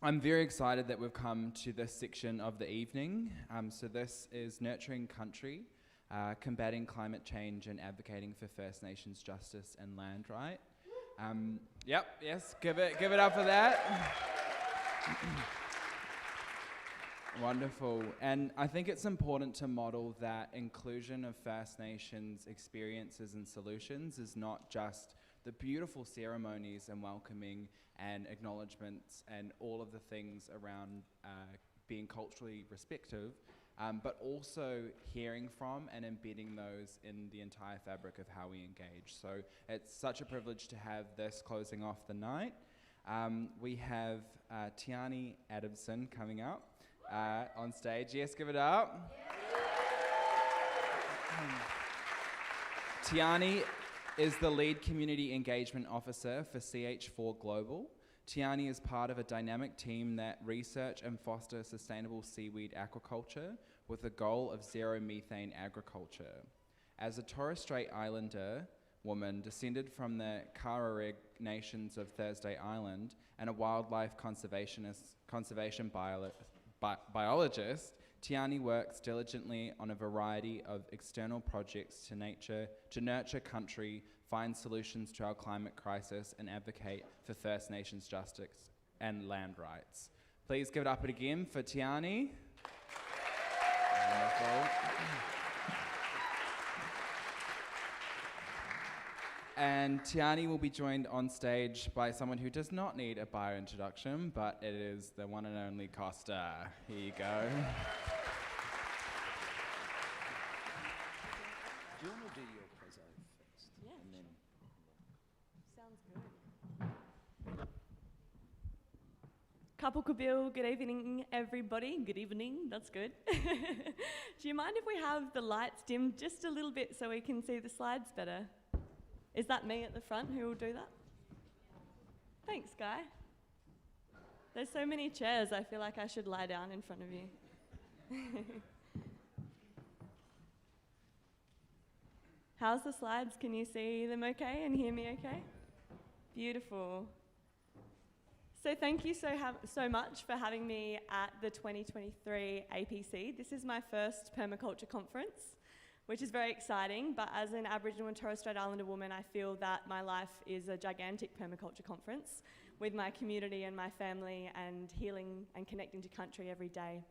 I'm very excited that we've come to this section of the evening. So this is Nurturing Country, Combating Climate Change and Advocating for First Nations Justice and Land Right. Yes, give it up for that. Wonderful. And I think it's important to model that inclusion of First Nations experiences and solutions is not just the beautiful ceremonies and welcoming and acknowledgements and all of the things around being culturally respective, but also hearing from and embedding those in the entire fabric of how we engage. So it's such a privilege to have this closing off the night. We have Tiahni Adamson coming up on stage. Yes, give it up. Tiahni is the lead community engagement officer for CH4 Global. Tiahni is part of a dynamic team that research and foster sustainable seaweed aquaculture with the goal of zero methane agriculture. As a Torres Strait Islander woman descended from the Kararig nations of Thursday Island and a wildlife conservation biologist, Tiahni works diligently on a variety of external projects to nurture country, find solutions to our climate crisis, and advocate for First Nations justice and land rights. Please give it up again for Tiahni. Wonderful. And Tiahni will be joined on stage by someone who does not need a bio introduction, but it is the one and only Costa. Here you go. Do you want to do your prezzo first? Yeah. And then Sounds good. Couple Kabil, good evening, everybody. Good evening, that's good. Do you mind if we have the lights dimmed just a little bit so we can see the slides better? Is that me at the front who will do that? Thanks, Guy. There's so many chairs, I feel like I should lie down in front of you. How's the slides? Can you see them okay and hear me okay? Beautiful. So thank you so much for having me at the 2023 APC. This is my first Permaculture conference, which is very exciting, but as an Aboriginal and Torres Strait Islander woman, I feel that my life is a gigantic permaculture conference with my community and my family and healing and connecting to country every day.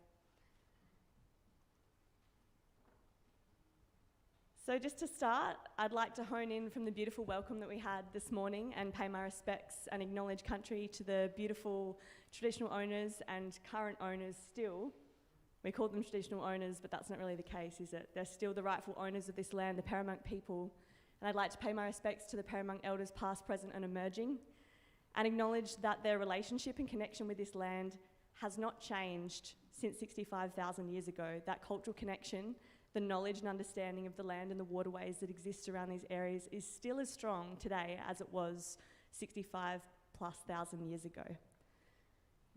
So just to start, I'd like to hone in from the beautiful welcome that we had this morning and pay my respects and acknowledge country to the beautiful traditional owners and current owners still. We call them traditional owners, but that's not really the case, is it? They're still the rightful owners of this land, the Paramount people. And I'd like to pay my respects to the Paramount elders past, present and emerging, and acknowledge that their relationship and connection with this land has not changed since 65,000 years ago. That cultural connection, the knowledge and understanding of the land and the waterways that exist around these areas is still as strong today as it was 65,000+ years ago.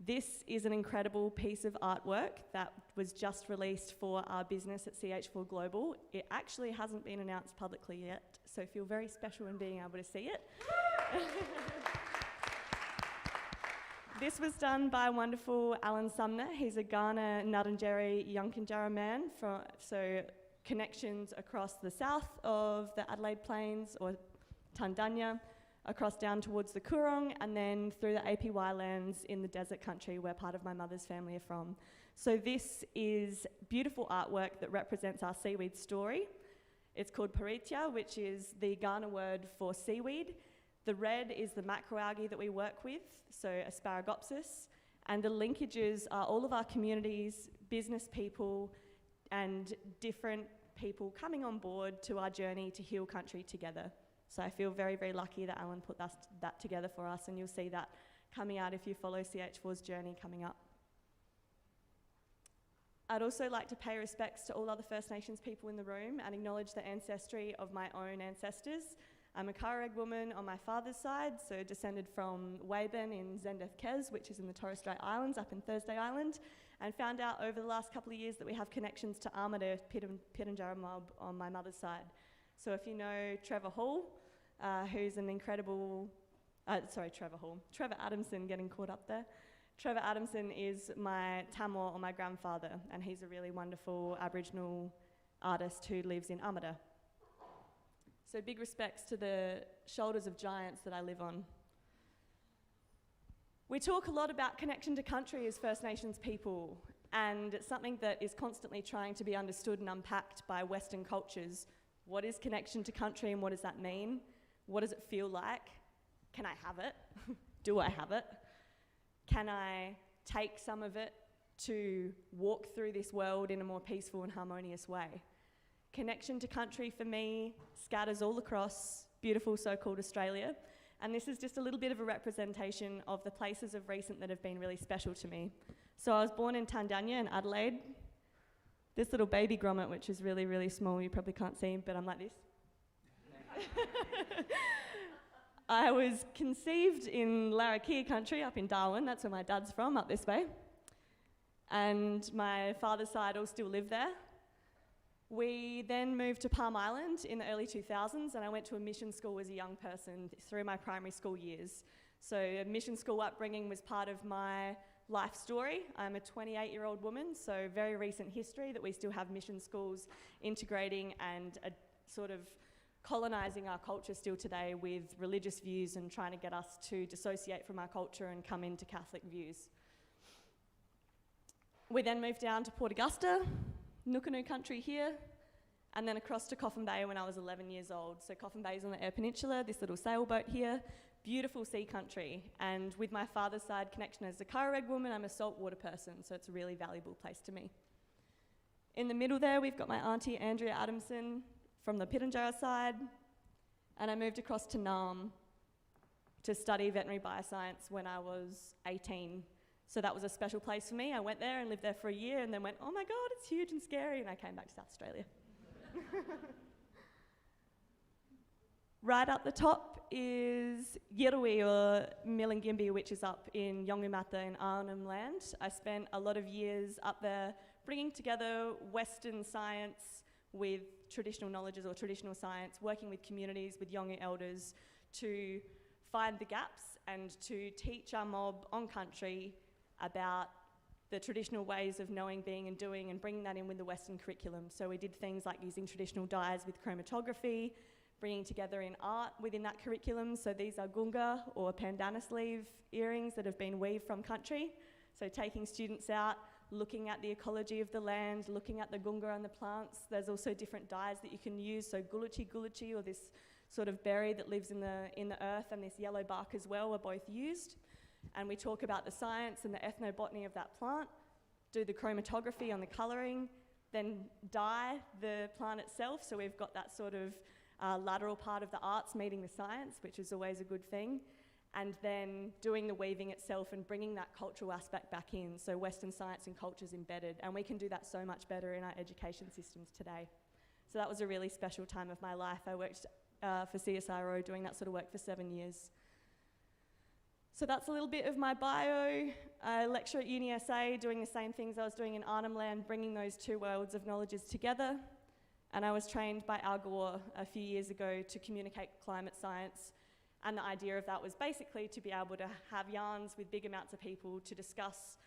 This is an incredible piece of artwork that was just released for our business at CH4 Global. It actually hasn't been announced publicly yet, so feel very special in being able to see it. This was done by wonderful Alan Sumner. He's a Ghana, Ngarrindjeri, Yankunytjatjara man, so connections across the south of the Adelaide Plains or Tandanya, across down towards the Coorong, and then through the APY lands in the desert country where part of my mother's family are from. So this is beautiful artwork that represents our seaweed story. It's called Paritia, which is the Ghana word for seaweed. The red is the macroalgae that we work with, so Asparagopsis, and the linkages are all of our communities, business people, and different people coming on board to our journey to heal country together. So I feel very, very lucky that Alan put that together for us, and you'll see that coming out if you follow CH4's journey coming up. I'd also like to pay respects to all other First Nations people in the room and acknowledge the ancestry of my own ancestors. I'm a Kararig woman on my father's side, so descended from Waben in Zendef Kes, which is in the Torres Strait Islands up in Thursday Island, and found out over the last couple of years that we have connections to Armada Pitjantjatjara mob on my mother's side. So if you know Trevor Hall, who's an incredible, Trevor Adamson, getting caught up there, Trevor Adamson is my Tamil, or my grandfather, and he's a really wonderful Aboriginal artist who lives in Armada. So big respects to the shoulders of giants that I live on. We talk a lot about connection to country as First Nations people, and it's something that is constantly trying to be understood and unpacked by Western cultures. What is connection to country and what does that mean? What does it feel like? Can I have it? Do I have it? Can I take some of it to walk through this world in a more peaceful and harmonious way? Connection to country for me scatters all across beautiful so-called Australia, and this is just a little bit of a representation of the places of recent that have been really special to me. So I was born in Tandanya in Adelaide. This little baby grommet, which is really, really small, you probably can't see, but I'm like this. I was conceived in Larrakia country up in Darwin, that's where my dad's from, up this way. And my father's side all still live there. We then moved to Palm Island in the early 2000s, and I went to a mission school as a young person through my primary school years. So a mission school upbringing was part of my life story. I'm a 28-year-old woman, so very recent history that we still have mission schools integrating and sort of colonising our culture still today with religious views and trying to get us to dissociate from our culture and come into Catholic views. We then moved down to Port Augusta, Nookanu country here, and then across to Coffin Bay when I was 11 years old. So Coffin Bay is on the Eyre Peninsula, this little sailboat here, beautiful sea country. And with my father's side connection as a Karaeg woman, I'm a saltwater person, so it's a really valuable place to me. In the middle there, we've got my auntie Andrea Adamson from the Pitjantjatjara side, and I moved across to Naarm to study veterinary bioscience when I was 18. So that was a special place for me. I went there and lived there for a year and then went, oh my God, it's huge and scary, and I came back to South Australia. Right up the top is Yirrawi, or Milingimbi, which is up in Yongumata in Arnhem Land. I spent a lot of years up there bringing together Western science with traditional knowledges or traditional science, working with communities, with Yolngu elders to find the gaps and to teach our mob on country about the traditional ways of knowing, being and doing, and bringing that in with the Western curriculum. So we did things like using traditional dyes with chromatography, bringing together in art within that curriculum. So these are gunga or pandana sleeve earrings that have been weaved from country. So taking students out, looking at the ecology of the land, looking at the gunga and the plants. There's also different dyes that you can use. So guluchi, or this sort of berry that lives in the earth, and this yellow bark as well are both used. And we talk about the science and the ethnobotany of that plant, do the chromatography on the colouring, then dye the plant itself. So we've got that sort of lateral part of the arts meeting the science, which is always a good thing. And then doing the weaving itself and bringing that cultural aspect back in. So Western science and culture is embedded, and we can do that so much better in our education systems today. So that was a really special time of my life. I worked for CSIRO doing that sort of work for 7 years. So that's a little bit of my bio. I lecture at Uni SA, doing the same things I was doing in Arnhem Land, bringing those two worlds of knowledges together. And I was trained by Al Gore a few years ago to communicate climate science. And the idea of that was basically to be able to have yarns with big amounts of people to discuss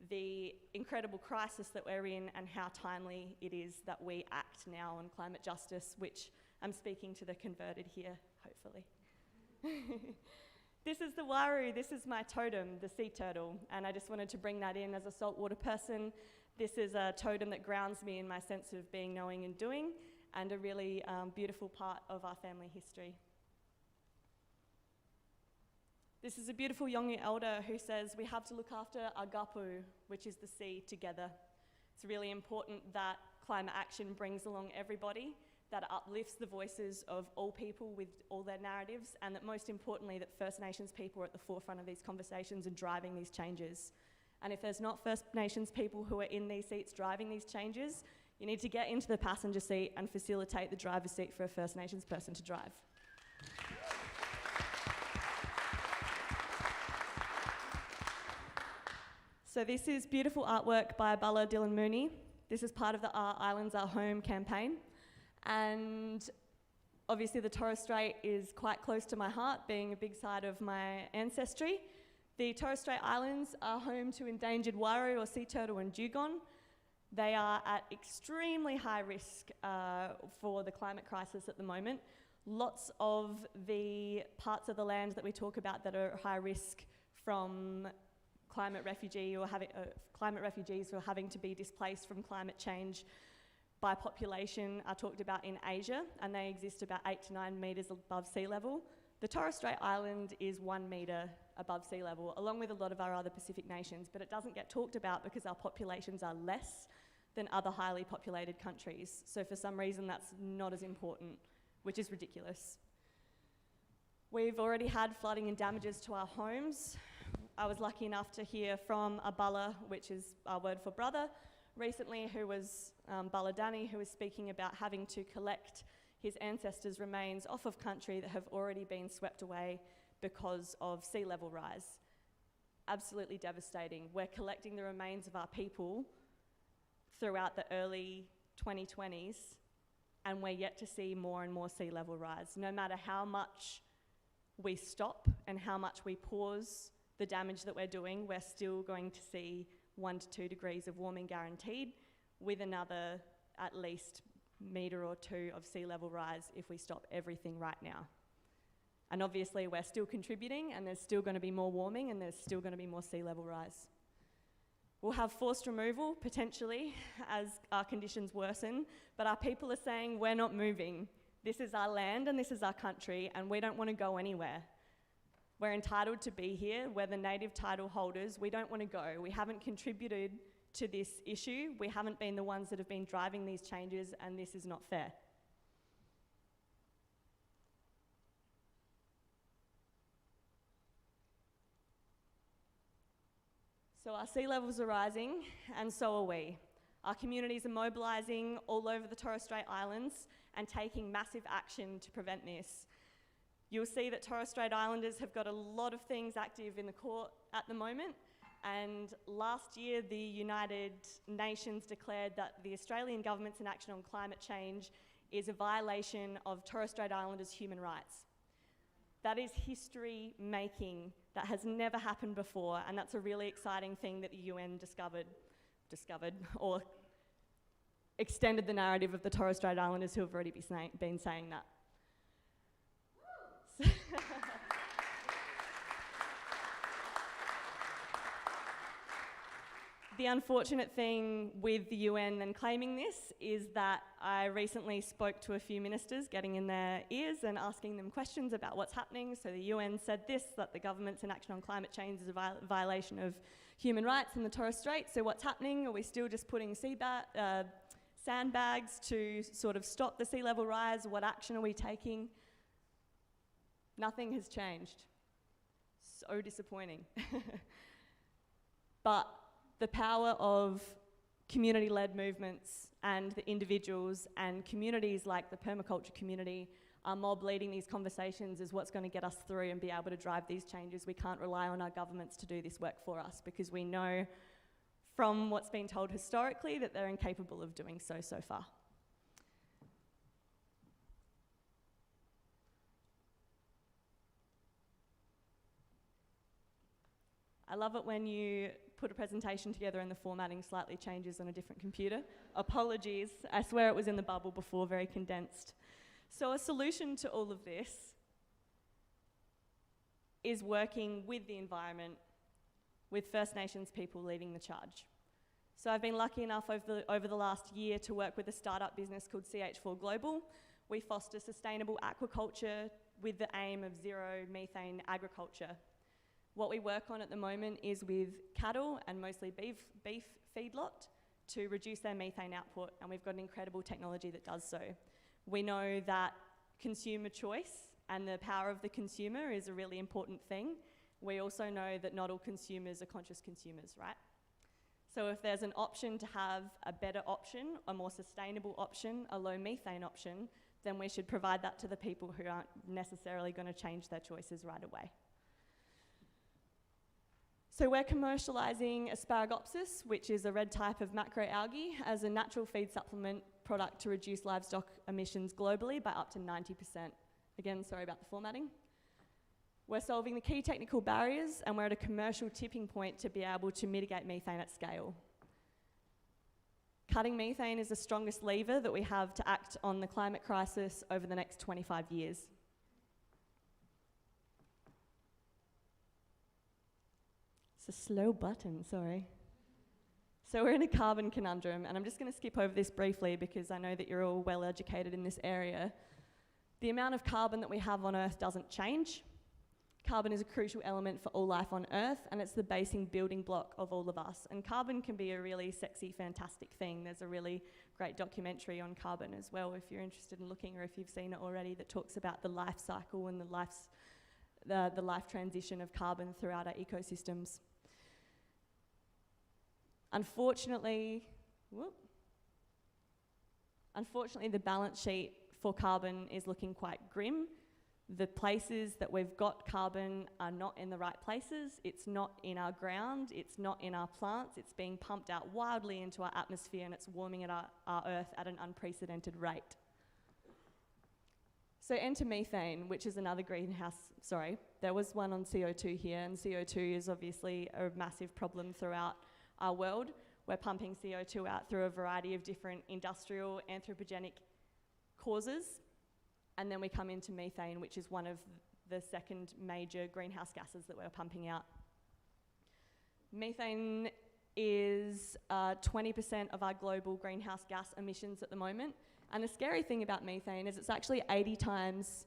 the incredible crisis that we're in and how timely it is that we act now on climate justice, which I'm speaking to the converted here, hopefully. This is the waru, this is my totem, the sea turtle, and I just wanted to bring that in as a saltwater person. This is a totem that grounds me in my sense of being, knowing and doing, and a really beautiful part of our family history. This is a beautiful Yolngu elder who says we have to look after our gapu, which is the sea, together. It's really important that climate action brings along everybody, that uplifts the voices of all people with all their narratives, and that most importantly, that First Nations people are at the forefront of these conversations and driving these changes. And if there's not First Nations people who are in these seats driving these changes, you need to get into the passenger seat and facilitate the driver's seat for a First Nations person to drive. So this is beautiful artwork by Bala Dylan Mooney. This is part of the Our Islands, Our Home campaign. And obviously the Torres Strait is quite close to my heart, being a big side of my ancestry. The Torres Strait Islands are home to endangered wairau or sea turtle and dugong. They are at extremely high risk for the climate crisis at the moment. Lots of the parts of the land that we talk about that are high risk from climate refugees who are having to be displaced from climate change by population are talked about in Asia, and they exist about 8 to 9 metres above sea level. The Torres Strait Island is 1 metre above sea level, along with a lot of our other Pacific nations, but it doesn't get talked about because our populations are less than other highly populated countries. So for some reason that's not as important, which is ridiculous. We've already had flooding and damages to our homes. I was lucky enough to hear from a Bala, which is our word for brother, recently, who was Bala Danny, who was speaking about having to collect his ancestors' remains off of country that have already been swept away because of sea level rise. Absolutely devastating. We're collecting the remains of our people throughout the early 2020s, and we're yet to see more and more sea level rise. No matter how much we stop and how much we pause the damage that we're doing, we're still going to see 1 to 2 degrees of warming guaranteed, with another at least metre or 2 of sea level rise if we stop everything right now. And obviously we're still contributing, and there's still going to be more warming, and there's still going to be more sea level rise. We'll have forced removal, potentially, as our conditions worsen, but our people are saying we're not moving. This is our land and this is our country, and we don't want to go anywhere. We're entitled to be here. We're the native title holders. We don't want to go. We haven't contributed to this issue. We haven't been the ones that have been driving these changes, and this is not fair. So our sea levels are rising, and so are we. Our communities are mobilising all over the Torres Strait Islands and taking massive action to prevent this. You'll see that Torres Strait Islanders have got a lot of things active in the court at the moment, and last year the United Nations declared that the Australian government's inaction on climate change is a violation of Torres Strait Islanders' human rights. That is history making. That has never happened before, and that's a really exciting thing that the UN discovered or extended the narrative of the Torres Strait Islanders who have already been saying that. The unfortunate thing with the UN and claiming this is that I recently spoke to a few ministers, getting in their ears and asking them questions about what's happening. So the UN said this, that the government's inaction on climate change is a violation of human rights in the Torres Strait. So what's happening? Are we still just putting sandbags to sort of stop the sea level rise? What action are we taking? Nothing has changed. So disappointing. But the power of community-led movements and the individuals and communities like the permaculture community are mob leading these conversations is what's going to get us through and be able to drive these changes. We can't rely on our governments to do this work for us, because we know from what's been told historically that they're incapable of doing so far. I love it when you put a presentation together and the formatting slightly changes on a different computer. Apologies, I swear it was in the bubble before, very condensed. So a solution to all of this is working with the environment, with First Nations people leading the charge. So I've been lucky enough over the last year to work with a startup business called CH4 Global. We foster sustainable aquaculture with the aim of zero methane agriculture. What we work on at the moment is with cattle and mostly beef feedlot to reduce their methane output, and we've got an incredible technology that does so. We know that consumer choice and the power of the consumer is a really important thing. We also know that not all consumers are conscious consumers, right? So if there's an option to have a better option, a more sustainable option, a low methane option, then we should provide that to the people who aren't necessarily going to change their choices right away. So we're commercialising Asparagopsis, which is a red type of macroalgae, as a natural feed supplement product to reduce livestock emissions globally by up to 90%. Again, sorry about the formatting. We're solving the key technical barriers, and we're at a commercial tipping point to be able to mitigate methane at scale. Cutting methane is the strongest lever that we have to act on the climate crisis over the next 25 years. It's a slow button, sorry. So we're in a carbon conundrum, and I'm just going to skip over this briefly because I know that you're all well educated in this area. The amount of carbon that we have on Earth doesn't change. Carbon is a crucial element for all life on Earth, and it's the basic building block of all of us. And carbon can be a really sexy, fantastic thing. There's a really great documentary on carbon as well, if you're interested in looking, or if you've seen it already, that talks about the life cycle and the life transition of carbon throughout our ecosystems. Unfortunately, the balance sheet for carbon is looking quite grim. The places that we've got carbon are not in the right places. It's not in our ground, it's not in our plants, it's being pumped out wildly into our atmosphere, and it's warming our Earth at an unprecedented rate. So enter methane, which is another there was one on CO2 here, and CO2 is obviously a massive problem throughout our world. We're pumping CO2 out through a variety of different industrial, anthropogenic causes. And then we come into methane, which is one of the second major greenhouse gases that we're pumping out. Methane is 20% of our global greenhouse gas emissions at the moment. And the scary thing about methane is it's actually 80 times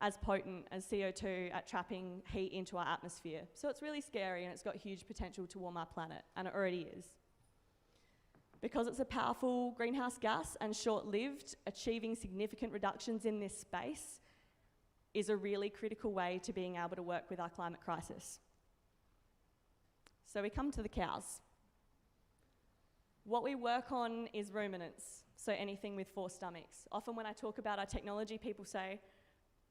as potent as CO2 at trapping heat into our atmosphere. So it's really scary, and it's got huge potential to warm our planet, and it already is. Because it's a powerful greenhouse gas and short-lived, achieving significant reductions in this space is a really critical way to being able to work with our climate crisis. So we come to the cows. What we work on is ruminants, so anything with 4 stomachs. Often when I talk about our technology, people say,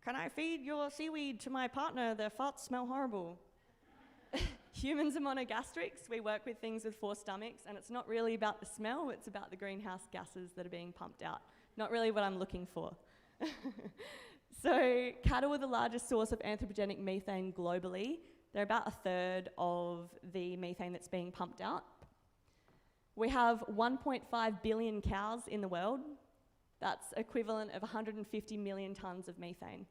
"Can I feed your seaweed to my partner? Their farts smell horrible." Humans are monogastrics. We work with things with 4 stomachs, and it's not really about the smell, it's about the greenhouse gases that are being pumped out. Not really what I'm looking for. So cattle are the largest source of anthropogenic methane globally. They're about 1/3 of the methane that's being pumped out. We have 1.5 billion cows in the world. That's equivalent of 150 million tonnes of methane,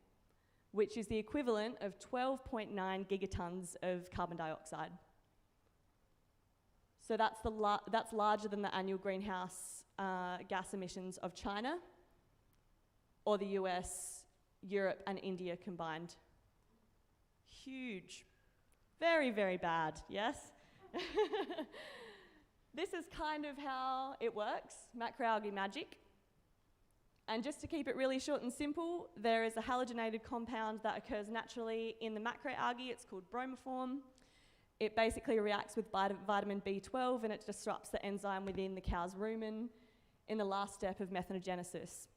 which is the equivalent of 12.9 gigatons of carbon dioxide. So that's larger than the annual greenhouse gas emissions of China or the US, Europe, and India combined. Huge. Very, very bad, yes? This is kind of how it works, macroalgae magic. And just to keep it really short and simple, there is a halogenated compound that occurs naturally in the macroalgae. It's called bromoform. It basically reacts with vitamin B12, and it disrupts the enzyme within the cow's rumen in the last step of methanogenesis.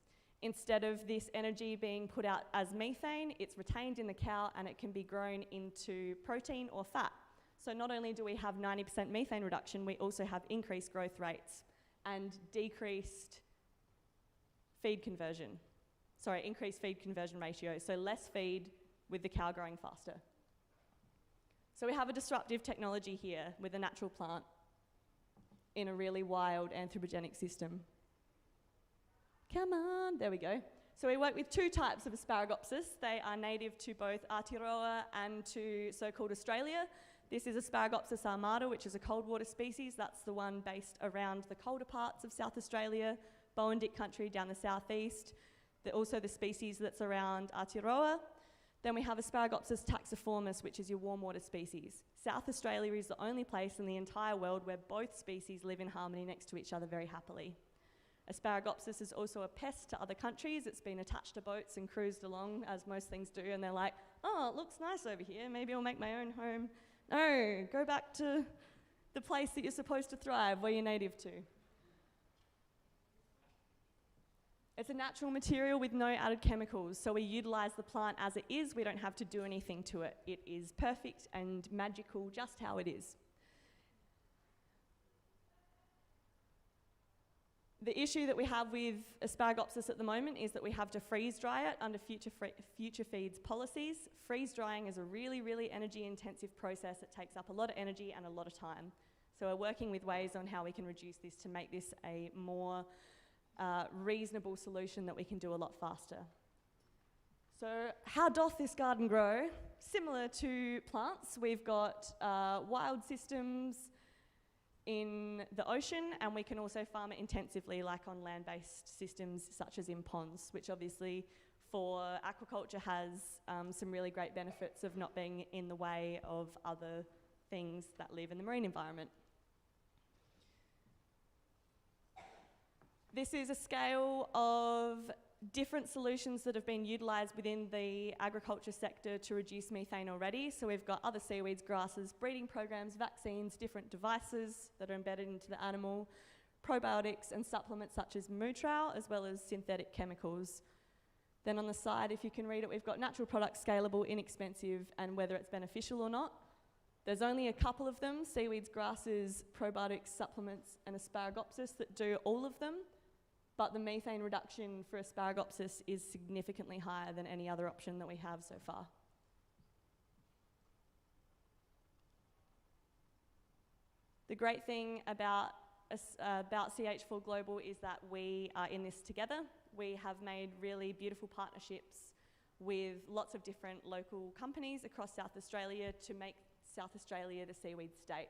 Instead of this energy being put out as methane, it's retained in the cow, and it can be grown into protein or fat. So not only do we have 90% methane reduction, we also have increased growth rates and increased feed conversion ratio, so less feed with the cow growing faster. So we have a disruptive technology here with a natural plant in a really wild anthropogenic system. Come on, there we go. So we work with 2 types of Asparagopsis. They are native to both Aotearoa and to so-called Australia. This is Asparagopsis armata, which is a cold water species. That's the one based around the colder parts of South Australia, Bowen-Dick country down the southeast. Also the species that's around Aotearoa. Then we have Asparagopsis taxiformis, which is your warm water species. South Australia is the only place in the entire world where both species live in harmony next to each other very happily. Asparagopsis is also a pest to other countries. It's been attached to boats and cruised along, as most things do, and they're like, "Oh, it looks nice over here, maybe I'll make my own home." No, go back to the place that you're supposed to thrive, where you're native to. It's a natural material with no added chemicals, so we utilize the plant as it is. We don't have to do anything to it. It is perfect and magical just how it is. The issue that we have with Asparagopsis at the moment is that we have to freeze dry it under future feeds policies. Freeze drying is a really, really energy intensive process. It takes up a lot of energy and a lot of time. So we're working with ways on how we can reduce this to make this a more reasonable solution that we can do a lot faster. So how doth this garden grow? Similar to plants, we've got wild systems in the ocean, and we can also farm it intensively, like on land-based systems such as in ponds, which obviously for aquaculture has some really great benefits of not being in the way of other things that live in the marine environment. This is a scale of different solutions that have been utilised within the agriculture sector to reduce methane already. So we've got other seaweeds, grasses, breeding programs, vaccines, different devices that are embedded into the animal, probiotics and supplements such as Mootrow, as well as synthetic chemicals. Then on the side, if you can read it, we've got natural products, scalable, inexpensive, and whether it's beneficial or not. There's only a couple of them, seaweeds, grasses, probiotics, supplements, and Asparagopsis that do all of them. But the methane reduction for Asparagopsis is significantly higher than any other option that we have so far. The great thing about CH4 Global is that we are in this together. We have made really beautiful partnerships with lots of different local companies across South Australia to make South Australia the seaweed state.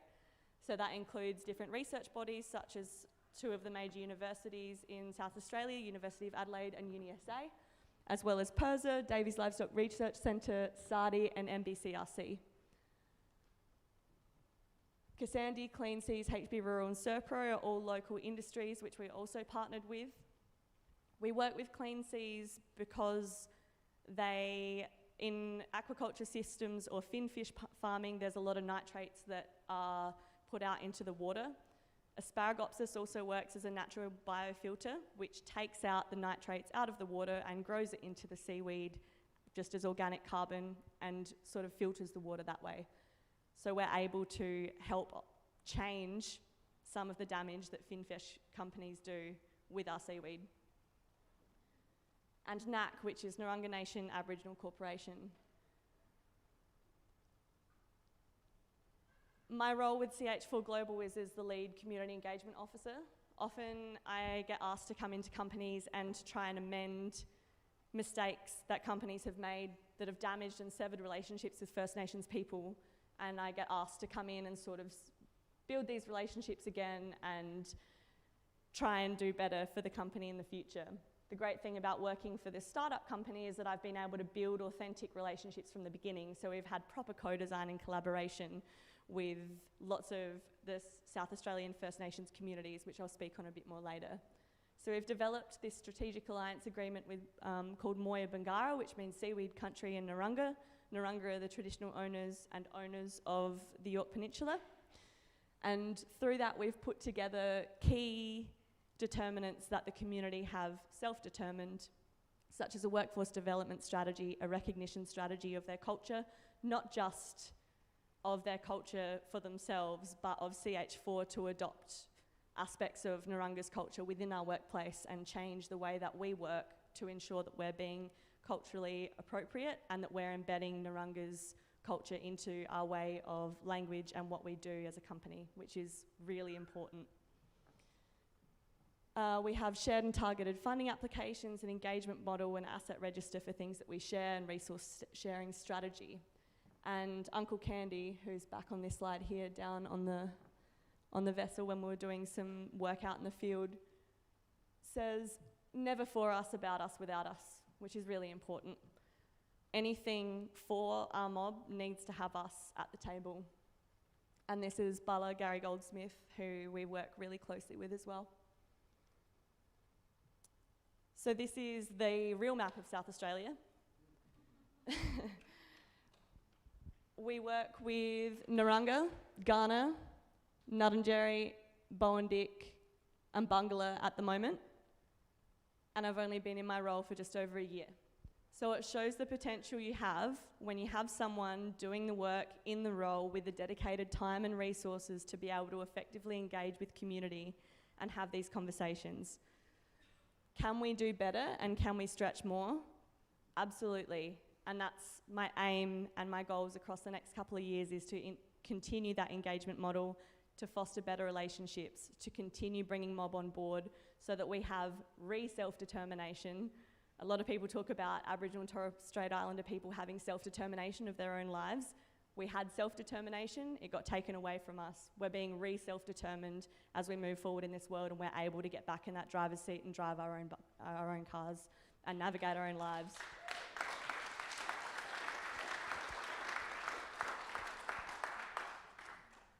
So that includes different research bodies such as two of the major universities in South Australia, University of Adelaide and UniSA, as well as PIRSA, Davies Livestock Research Centre, SARDI and MBCRC. Kasandi, Clean Seas, HB Rural and Serpro are all local industries which we also partnered with. We work with Clean Seas because in aquaculture systems or finfish farming, there's a lot of nitrates that are put out into the water. Asparagopsis also works as a natural biofilter, which takes out the nitrates out of the water and grows it into the seaweed just as organic carbon and sort of filters the water that way. So we're able to help change some of the damage that finfish companies do with our seaweed. And NAC, which is Narungga Nation Aboriginal Corporation. My role with CH4 Global is as the lead community engagement officer. Often I get asked to come into companies and try and amend mistakes that companies have made that have damaged and severed relationships with First Nations people. And I get asked to come in and sort of build these relationships again and try and do better for the company in the future. The great thing about working for this startup company is that I've been able to build authentic relationships from the beginning. So we've had proper co-design and collaboration with lots of the South Australian First Nations communities, which I'll speak on a bit more later. So we've developed this strategic alliance agreement with called Moya Bangara, which means seaweed country in Narungga. Narungga are the traditional owners of the Yorke Peninsula. And through that, we've put together key determinants that the community have self-determined, such as a workforce development strategy, a recognition strategy of their culture, not just of their culture for themselves, but of CH4 to adopt aspects of Narungga's culture within our workplace and change the way that we work to ensure that we're being culturally appropriate and that we're embedding Narungga's culture into our way of language and what we do as a company, which is really important. We have shared and targeted funding applications, an engagement model, and asset register for things that we share, and resource sharing strategy. And Uncle Candy, who's back on this slide here down on the vessel when we were doing some work out in the field, says, never for us, about us, without us, which is really important. Anything for our mob needs to have us at the table. And this is Bala Gary Goldsmith, who we work really closely with as well. So this is the real map of South Australia. We work with Narungga, Ghana, Nuddenjerry, Bowendick, and Bungala at the moment. And I've only been in my role for just over a year. So it shows the potential you have when you have someone doing the work in the role with the dedicated time and resources to be able to effectively engage with community and have these conversations. Can we do better and can we stretch more? Absolutely. And that's my aim and my goals across the next couple of years, is to continue that engagement model, to foster better relationships, to continue bringing mob on board so that we have self-determination. A lot of people talk about Aboriginal and Torres Strait Islander people having self-determination of their own lives. We had self-determination, it got taken away from us. We're being self-determined as we move forward in this world, and we're able to get back in that driver's seat and drive our own cars and navigate our own lives.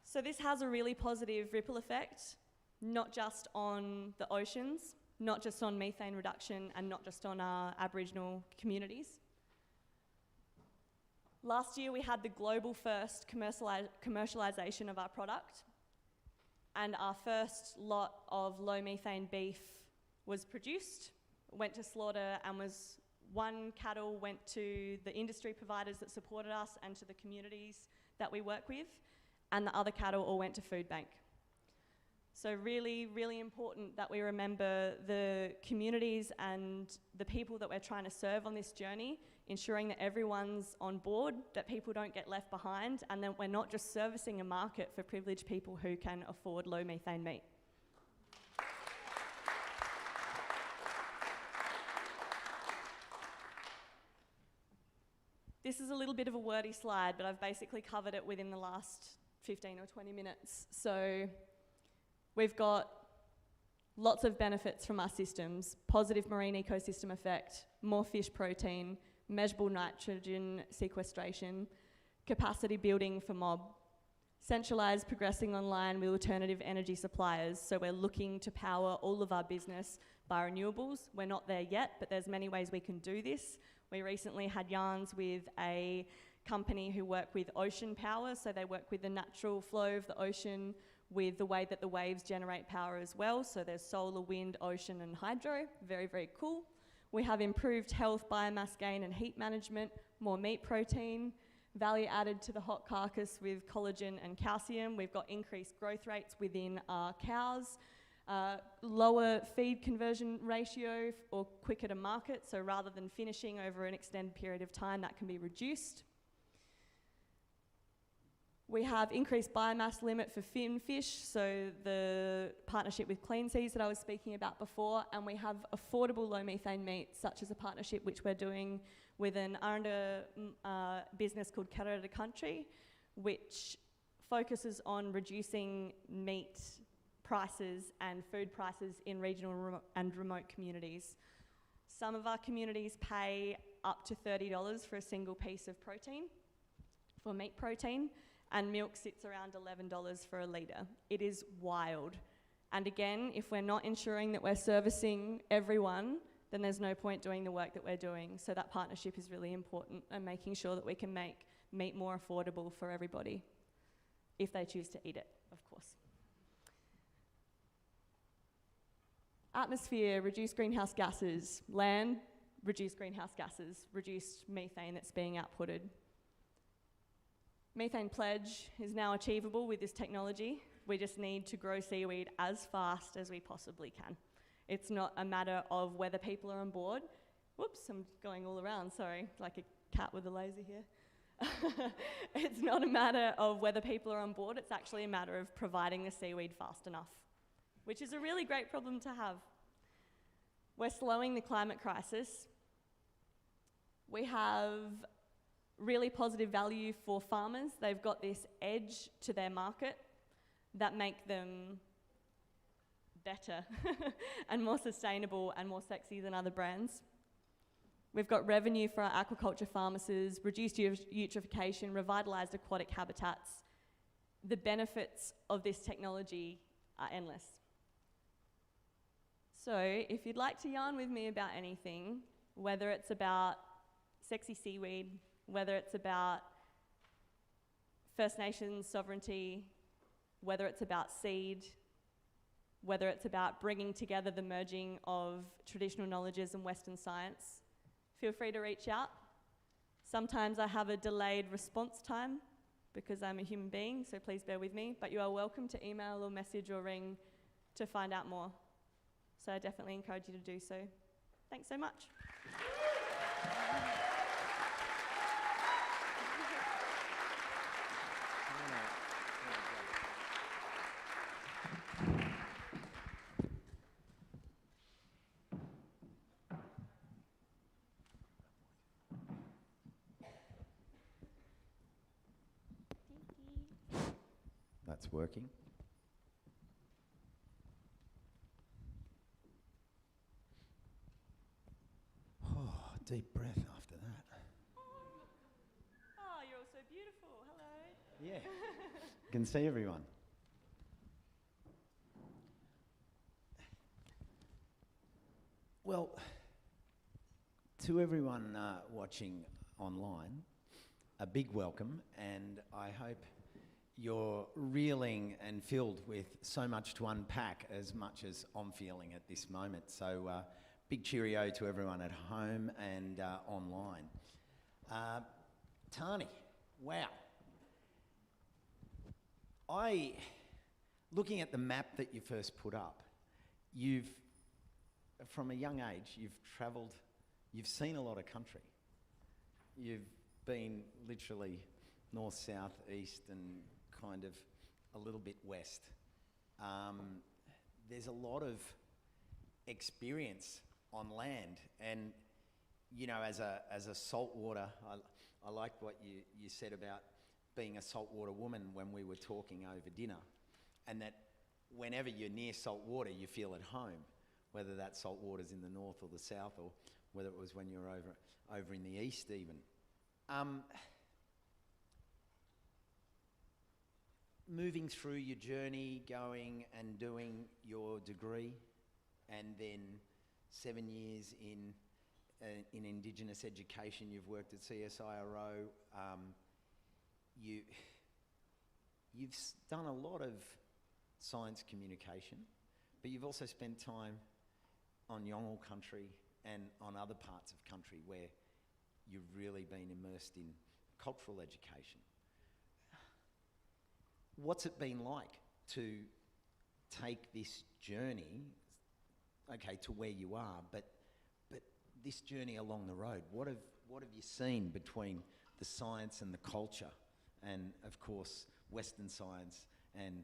So this has a really positive ripple effect, not just on the oceans, not just on methane reduction, and not just on our Aboriginal communities. Last year we had the global first commercialisation of our product, and our first lot of low methane beef was produced, went to slaughter, and one cattle went to the industry providers that supported us and to the communities that we work with, and the other cattle all went to food bank. So really, really important that we remember the communities and the people that we're trying to serve on this journey, ensuring that everyone's on board, that people don't get left behind, and that we're not just servicing a market for privileged people who can afford low methane meat. This is a little bit of a wordy slide, but I've basically covered it within the last 15 or 20 minutes. So we've got lots of benefits from our systems: positive marine ecosystem effect, more fish protein, measurable nitrogen sequestration, capacity building for mob, centralised progressing online with alternative energy suppliers. So we're looking to power all of our business by renewables. We're not there yet, but there's many ways we can do this. We recently had yarns with a company who work with ocean power, so they work with the natural flow of the ocean, with the way that the waves generate power as well. So there's solar, wind, ocean and hydro. Very, very cool. We have improved health, biomass gain and heat management, more meat protein, value added to the hot carcass with collagen and calcium. We've got increased growth rates within our cows, lower feed conversion ratio or quicker to market. So rather than finishing over an extended period of time, that can be reduced. We have increased biomass limit for fin fish, so the partnership with Clean Seas that I was speaking about before, and we have affordable low methane meat, such as a partnership which we're doing with an Aranda business called Karada Country, which focuses on reducing meat prices and food prices in regional and remote communities. Some of our communities pay up to $30 for a single piece of protein, for meat protein, and milk sits around $11 for a litre. It is wild. And again, if we're not ensuring that we're servicing everyone, then there's no point doing the work that we're doing. So that partnership is really important, and making sure that we can make meat more affordable for everybody, if they choose to eat it, of course. Atmosphere, reduced greenhouse gases. Land, reduced greenhouse gases, reduced methane that's being outputted. Methane pledge is now achievable with this technology. We just need to grow seaweed as fast as we possibly can. It's not a matter of whether people are on board. Whoops, I'm going all around, sorry, like a cat with a laser here. It's not a matter of whether people are on board, it's actually a matter of providing the seaweed fast enough, which is a really great problem to have. We're slowing the climate crisis. We have really positive value for farmers. They've got this edge to their market that make them better and more sustainable and more sexy than other brands. We've got revenue for our aquaculture farmers, reduced eutrophication, revitalised aquatic habitats. The benefits of this technology are endless. So if you'd like to yarn with me about anything, whether it's about sexy seaweed, whether it's about First Nations sovereignty, whether it's about seed, whether it's about bringing together the merging of traditional knowledges and Western science, feel free to reach out. Sometimes I have a delayed response time because I'm a human being, so please bear with me, but you are welcome to email or message or ring to find out more. So I definitely encourage you to do so. Thanks so much. That's working. Oh, deep breath after that. Oh, you're all so beautiful. Hello. Yeah. Can see everyone. Well, to everyone watching online, a big welcome, and I hope you're reeling and filled with so much to unpack as much as I'm feeling at this moment. So big cheerio to everyone at home and online. Tiahni, wow. Looking at the map that you first put up, from a young age, you've travelled, you've seen a lot of country. You've been literally north, south, east, and kind of a little bit west. There's a lot of experience on land, and you know, as a saltwater, I liked what you said about being a saltwater woman when we were talking over dinner, and that whenever you're near saltwater, you feel at home, whether that saltwater's in the north or the south, or whether it was when you were over in the east even. Moving through your journey, going and doing your degree, and then 7 years in Indigenous education, you've worked at CSIRO, you've done a lot of science communication, but you've also spent time on Yolngu country and on other parts of country where you've really been immersed in cultural education. What's it been like to take this journey, okay, to where you are, but this journey along the road? What have you seen between the science and the culture, and of course Western science and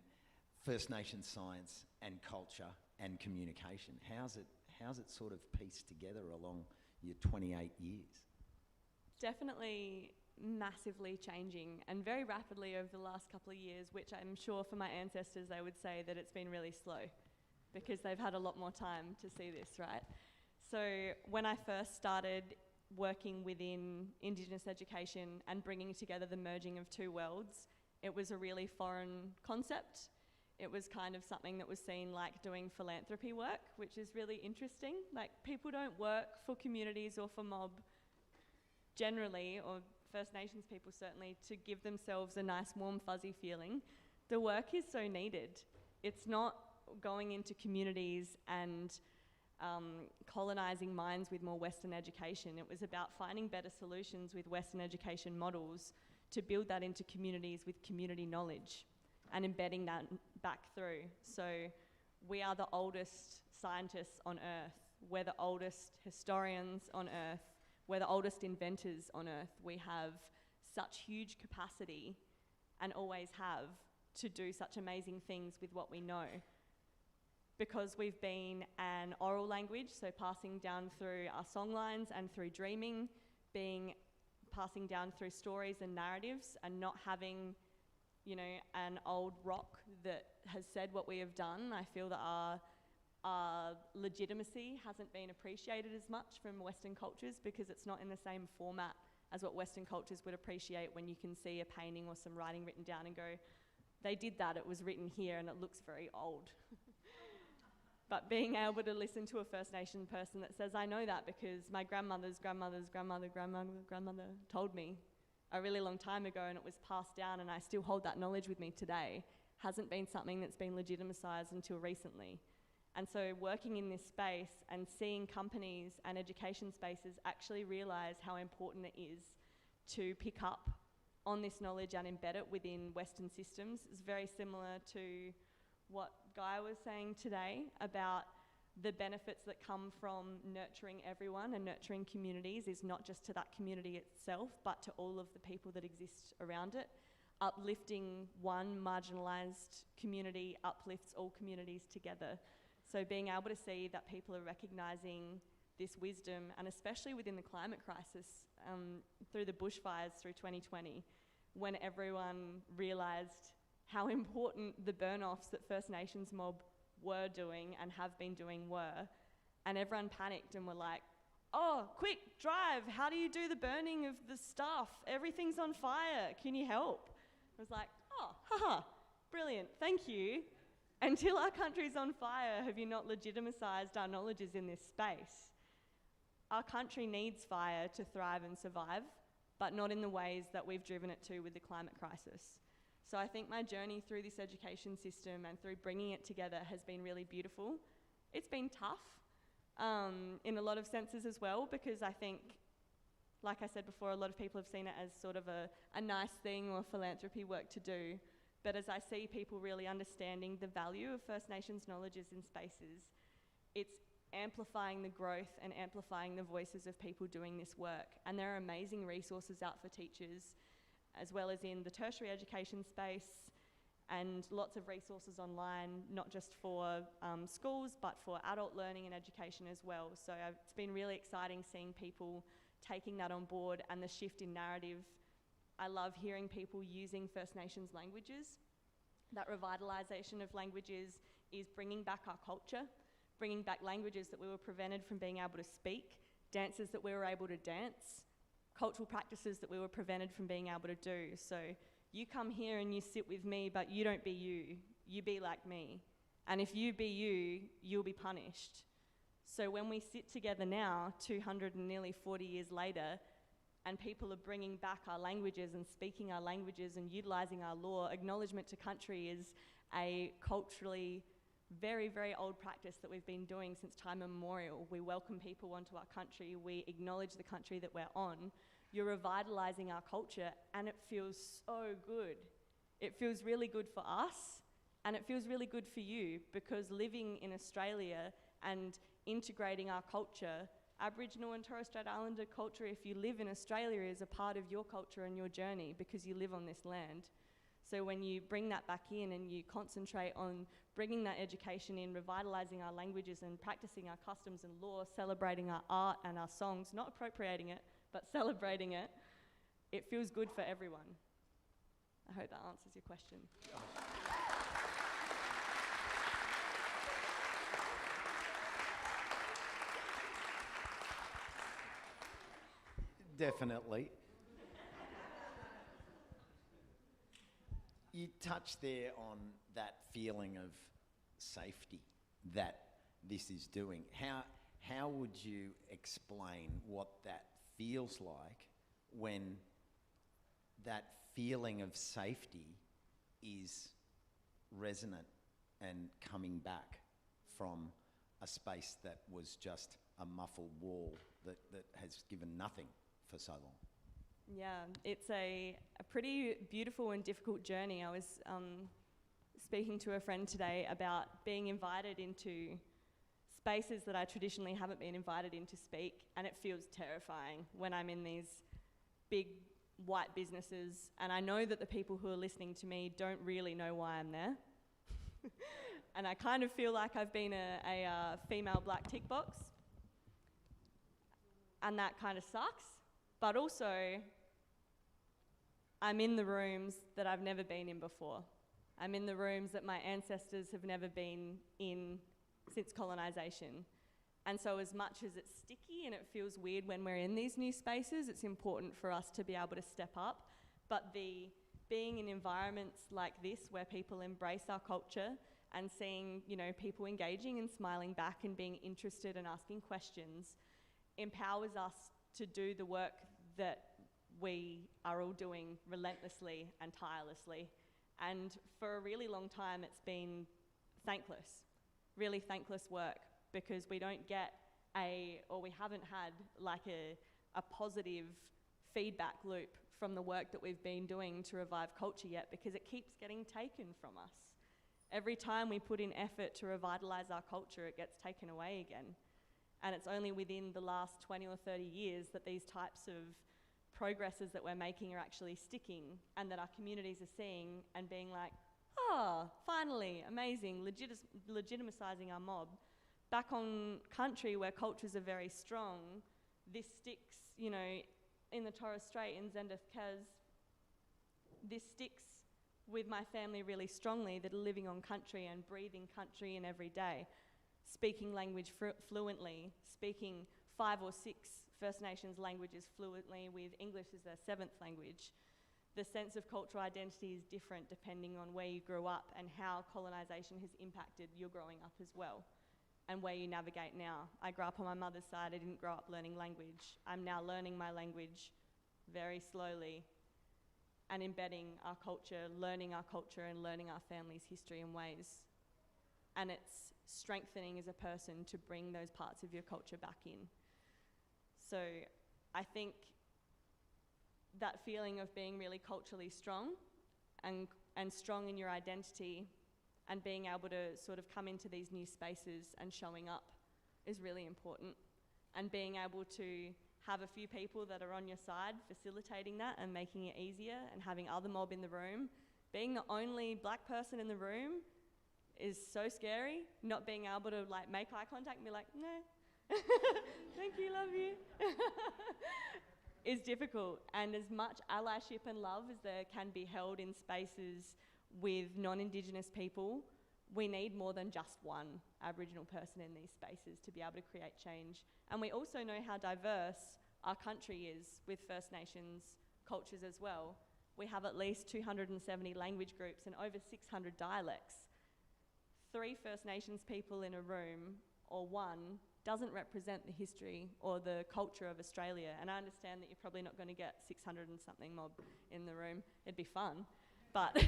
First Nations science and culture and communication? How's it sort of pieced together along your 28 years? Definitely massively changing, and very rapidly over the last couple of years, which I'm sure for my ancestors they would say that it's been really slow because they've had a lot more time to see this, right? So when I first started working within Indigenous education and bringing together the merging of two worlds, it was a really foreign concept. It was kind of something that was seen like doing philanthropy work, which is really interesting. Like, people don't work for communities or for mob generally, or First Nations people certainly, to give themselves a nice warm fuzzy feeling. The work is so needed. It's not going into communities and colonising minds with more Western education. It was about finding better solutions with Western education models to build that into communities with community knowledge and embedding that back through. So we are the oldest scientists on Earth. We're the oldest historians on Earth. We're the oldest inventors on Earth. We have such huge capacity, and always have, to do such amazing things with what we know. Because we've been an oral language, so passing down through our songlines and through dreaming, passing down through stories and narratives, and not having, you know, an old rock that has said what we have done. I feel that our legitimacy hasn't been appreciated as much from Western cultures because it's not in the same format as what Western cultures would appreciate when you can see a painting or some writing written down and go, they did that, it was written here and it looks very old. But being able to listen to a First Nation person that says, I know that because my grandmother's grandmother's grandmother told me a really long time ago, and it was passed down, and I still hold that knowledge with me today, hasn't been something that's been legitimised until recently. And so working in this space and seeing companies and education spaces actually realise how important it is to pick up on this knowledge and embed it within Western systems is very similar to what Guy was saying today about the benefits that come from nurturing everyone and nurturing communities is not just to that community itself, but to all of the people that exist around it. Uplifting one marginalised community uplifts all communities together. So being able to see that people are recognising this wisdom, and especially within the climate crisis, through the bushfires through 2020, when everyone realised how important the burn-offs that First Nations mob were doing and have been doing were, and everyone panicked and were like, oh, quick, drive, how do you do the burning of the stuff? Everything's on fire, can you help? I was like, oh, haha, brilliant, thank you. Until our country's on fire, have you not legitimised our knowledges in this space? Our country needs fire to thrive and survive, but not in the ways that we've driven it to with the climate crisis. So I think my journey through this education system and through bringing it together has been really beautiful. It's been tough in a lot of senses as well, because I think, like I said before, a lot of people have seen it as sort of a nice thing or philanthropy work to do. But as I see people really understanding the value of First Nations knowledges in spaces, it's amplifying the growth and amplifying the voices of people doing this work. And there are amazing resources out for teachers, as well as in the tertiary education space, and lots of resources online, not just for schools, but for adult learning and education as well. So it's been really exciting seeing people taking that on board and the shift in narrative. I love hearing people using First Nations languages. That revitalisation of languages is bringing back our culture, bringing back languages that we were prevented from being able to speak, dances that we were able to dance, cultural practices that we were prevented from being able to do. So you come here and you sit with me, but you don't be you. You be like me. And if you be you, you'll be punished. So when we sit together now, 200 and nearly 40 years later, and people are bringing back our languages and speaking our languages and utilising our law, acknowledgement to country is a culturally very, very old practice that we've been doing since time immemorial. We welcome people onto our country. We acknowledge the country that we're on. You're revitalising our culture, and it feels so good. It feels really good for us, and it feels really good for you, because living in Australia and integrating our culture, Aboriginal and Torres Strait Islander culture, if you live in Australia, is a part of your culture and your journey because you live on this land. So when you bring that back in and you concentrate on bringing that education in, revitalising our languages and practising our customs and law, celebrating our art and our songs, not appropriating it, but celebrating it, it feels good for everyone. I hope that answers your question. Definitely. You touched there on that feeling of safety that this is doing. How would you explain what that feels like when that feeling of safety is resonant and coming back from a space that was just a muffled wall that has given nothing for so long? Yeah, it's a pretty beautiful and difficult journey. I was speaking to a friend today about being invited into spaces that I traditionally haven't been invited in to speak, and it feels terrifying when I'm in these big white businesses, and I know that the people who are listening to me don't really know why I'm there. And I kind of feel like I've been a female black tick box, and that kind of sucks. But also, I'm in the rooms that I've never been in before. I'm in the rooms that my ancestors have never been in since colonisation. And so as much as it's sticky and it feels weird when we're in these new spaces, it's important for us to be able to step up. But being in environments like this where people embrace our culture and seeing, people engaging and smiling back and being interested and asking questions empowers us to do the work that we are all doing relentlessly and tirelessly. And for a really long time, it's been really thankless work, because we don't get we haven't had a positive feedback loop from the work that we've been doing to revive culture yet, because it keeps getting taken from us. Every time we put in effort to revitalise our culture, it gets taken away again. And it's only within the last 20 or 30 years that these types of progresses that we're making are actually sticking, and that our communities are seeing and being like, oh, finally, amazing, legitimising our mob. Back on country where cultures are very strong, this sticks, you know, in the Torres Strait, in Zendef-Kez, this sticks with my family really strongly, that are living on country and breathing country in every day, speaking language fluently, speaking 5 or 6 First Nations languages fluently, with English as their 7th language. The sense of cultural identity is different depending on where you grew up and how colonisation has impacted your growing up as well, and where you navigate now. I grew up on my mother's side. I didn't grow up learning language. I'm now learning my language very slowly and embedding our culture, learning our culture and learning our family's history and ways. And it's strengthening as a person to bring those parts of your culture back in. So I think that feeling of being really culturally strong and strong in your identity and being able to sort of come into these new spaces and showing up is really important. And being able to have a few people that are on your side facilitating that and making it easier, and having other mob in the room. Being the only black person in the room is so scary. Not being able to like make eye contact and be like, no, thank you, love you, is difficult. And as much allyship and love as there can be held in spaces with non-Indigenous people, we need more than just one Aboriginal person in these spaces to be able to create change. And we also know how diverse our country is with First Nations cultures as well. We have at least 270 language groups and over 600 dialects. 3 First Nations people in a room, or one, doesn't represent the history or the culture of Australia. And I understand that you're probably not going to get 600 and something mob in the room. It'd be fun. But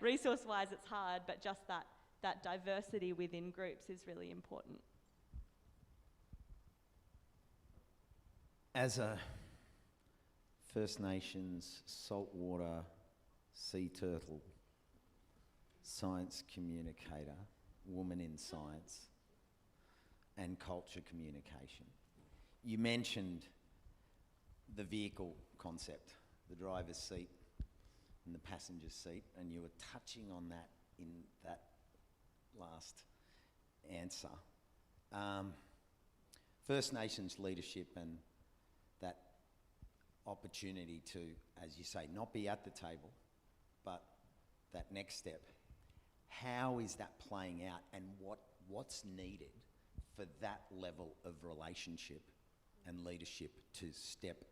resource-wise, it's hard, but just that diversity within groups is really important. As a First Nations saltwater sea turtle science communicator, woman in science, and culture communication, you mentioned the vehicle concept, the driver's seat and the passenger seat, and you were touching on that in that last answer. First Nations leadership and that opportunity to, as you say, not be at the table, but that next step. How is that playing out, and what's needed for that level of relationship and leadership to step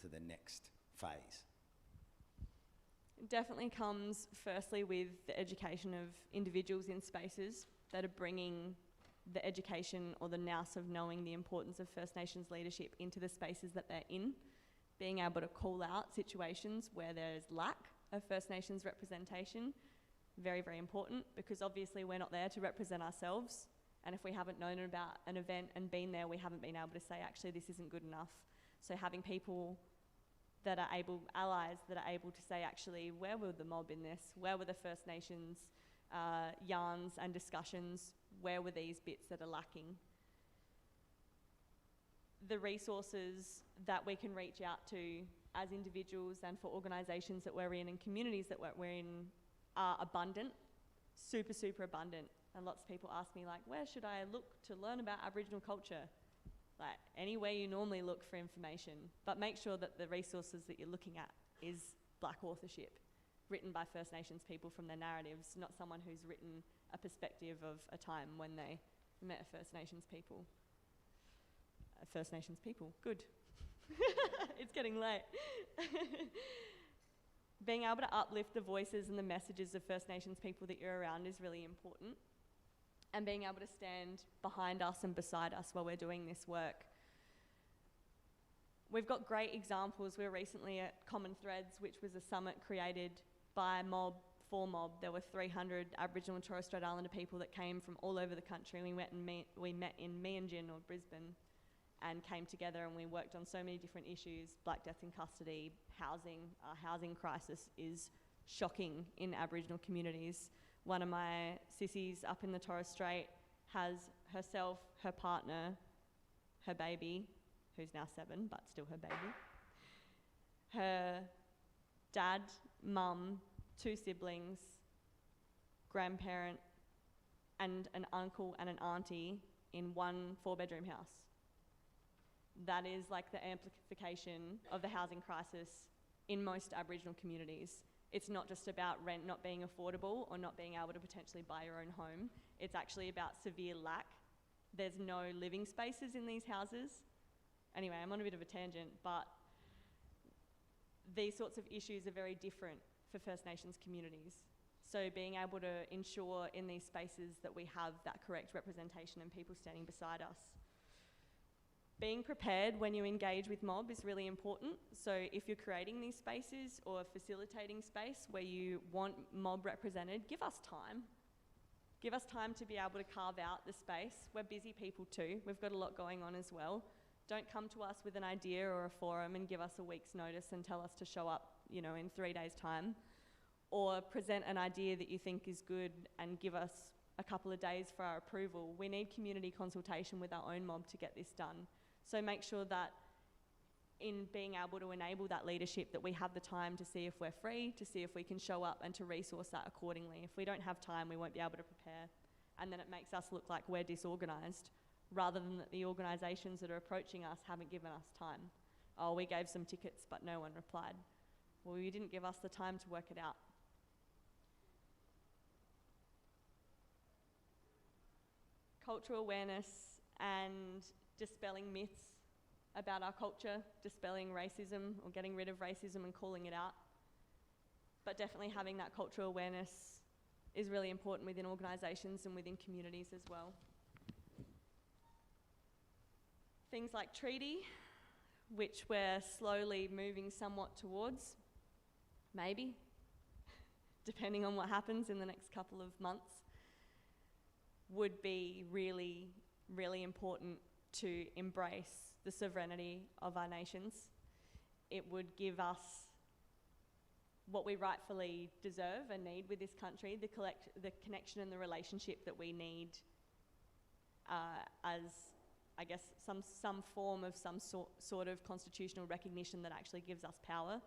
to the next phase? It definitely comes firstly with the education of individuals in spaces that are bringing the education or the nous of knowing the importance of First Nations leadership into the spaces that they're in, being able to call out situations where there's lack of First Nations representation. Very, very important, because obviously we're not there to represent ourselves, and if we haven't known about an event and been there, we haven't been able to say, actually, this isn't good enough. So having people that are able, allies that are able to say, actually, where were the mob in this? Where were the First Nations yarns and discussions? Where were these bits that are lacking? The resources that we can reach out to as individuals and for organisations that we're in and communities that we're in are abundant, super, super abundant. And lots of people ask me, like, where should I look to learn about Aboriginal culture? Like, anywhere you normally look for information, but make sure that the resources that you're looking at is black authorship, written by First Nations people from their narratives, not someone who's written a perspective of a time when they met a First Nations people. First Nations people, good. It's getting late. Being able to uplift the voices and the messages of First Nations people that you're around is really important. And being able to stand behind us and beside us while we're doing this work. We've got great examples. We were recently at Common Threads, which was a summit created by mob, for mob. There were 300 Aboriginal and Torres Strait Islander people that came from all over the country. We met in Meanjin or Brisbane and came together, and we worked on so many different issues: black deaths in custody, housing. Our housing crisis is shocking in Aboriginal communities. One of my sissies up in the Torres Strait has herself, her partner, her baby, who's now 7, but still her baby, her dad, mum, 2 siblings, grandparent, and an uncle and an auntie in one 4-bedroom house. That is like the amplification of the housing crisis in most Aboriginal communities. It's not just about rent not being affordable or not being able to potentially buy your own home. It's actually about severe lack. There's no living spaces in these houses. Anyway, I'm on a bit of a tangent, but these sorts of issues are very different for First Nations communities. So being able to ensure in these spaces that we have that correct representation and people standing beside us. Being prepared when you engage with mob is really important. So if you're creating these spaces or facilitating space where you want mob represented, give us time. Give us time to be able to carve out the space. We're busy people too. We've got a lot going on as well. Don't come to us with an idea or a forum and give us a week's notice and tell us to show up, in 3 days' time. Or present an idea that you think is good and give us a couple of days for our approval. We need community consultation with our own mob to get this done. So make sure that in being able to enable that leadership that we have the time to see if we're free, to see if we can show up and to resource that accordingly. If we don't have time, we won't be able to prepare. And then it makes us look like we're disorganised rather than that the organisations that are approaching us haven't given us time. Oh, we gave some tickets, but no one replied. Well, you didn't give us the time to work it out. Cultural awareness and dispelling myths about our culture, dispelling racism or getting rid of racism and calling it out. But definitely having that cultural awareness is really important within organisations and within communities as well. Things like treaty, which we're slowly moving somewhat towards, maybe, depending on what happens in the next couple of months, would be really, really important to embrace the sovereignty of our nations. It would give us what we rightfully deserve and need with this country, the connection and the relationship that we need as, I guess, some form of some sort of constitutional recognition that actually gives us power.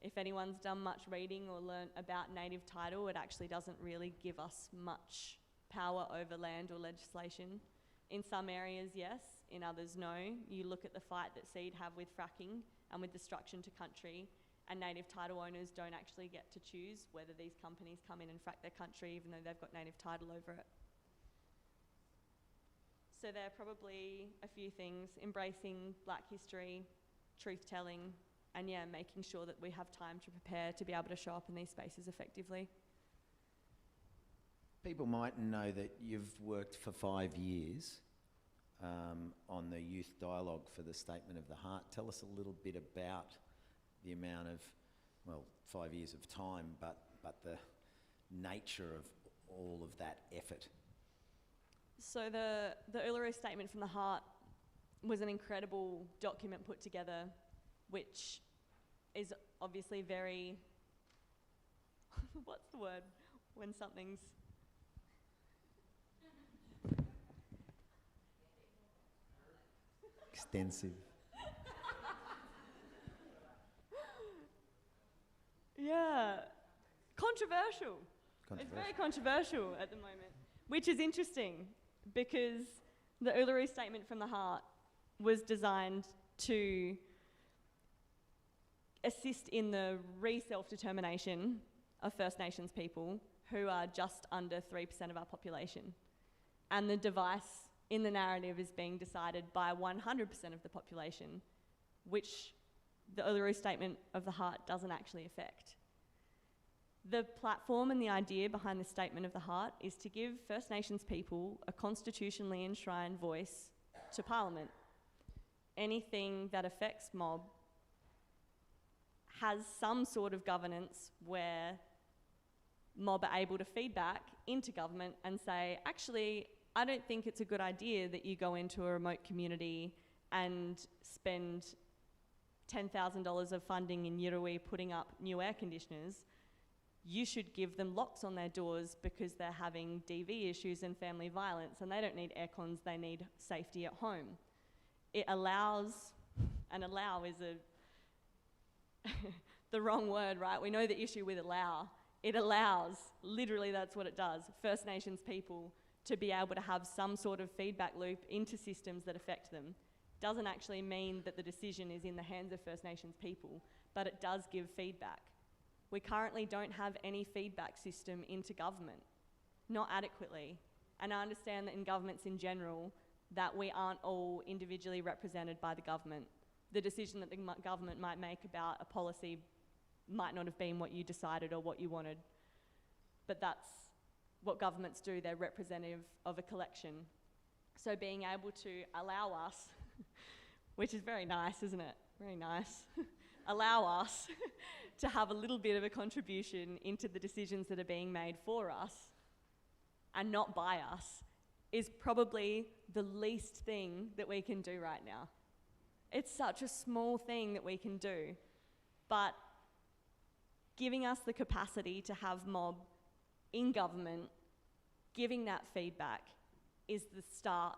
If anyone's done much reading or learnt about native title, it actually doesn't really give us much power over land or legislation. In some areas, yes. In others, no. You look at the fight that SEED have with fracking and with destruction to country, and native title owners don't actually get to choose whether these companies come in and frack their country even though they've got native title over it. So there are probably a few things: embracing Black history, truth-telling, and making sure that we have time to prepare to be able to show up in these spaces effectively. People mightn't know that you've worked for 5 years on the youth dialogue for the Statement of the Heart. Tell us a little bit about the amount of, 5 years of time, but the nature of all of that effort. So the Uluru Statement from the Heart was an incredible document put together, which is obviously very, what's the word when something's extensive. Controversial. It's very controversial at the moment, which is interesting because the Uluru Statement from the Heart was designed to assist in the re-self-determination of First Nations people who are just under 3% of our population. And the device in the narrative is being decided by 100% of the population, which the Uluru Statement of the Heart doesn't actually affect. The platform and the idea behind the Statement of the Heart is to give First Nations people a constitutionally enshrined voice to Parliament. Anything that affects mob has some sort of governance where mob are able to feed back into government and say, actually, I don't think it's a good idea that you go into a remote community and spend $10,000 of funding in Yirrawee putting up new air conditioners. you should give them locks on their doors because they're having DV issues and family violence, and they don't need air cons, they need safety at home. It allows, and allow is the wrong word, right? We know the issue with allow. It allows, literally that's what it does, First Nations people to be able to have some sort of feedback loop into systems that affect them. Doesn't actually mean that the decision is in the hands of First Nations people, but it does give feedback. We currently don't have any feedback system into government, not adequately. And I understand that in governments in general, that we aren't all individually represented by the government. The decision that the government might make about a policy might not have been what you decided or what you wanted. But that's what governments do, they're representative of a collection. So being able to allow us, which is very nice, isn't it? Very nice. Allow us to have a little bit of a contribution into the decisions that are being made for us and not by us is probably the least thing that we can do right now. It's such a small thing that we can do, but giving us the capacity to have mob in government, giving that feedback is the start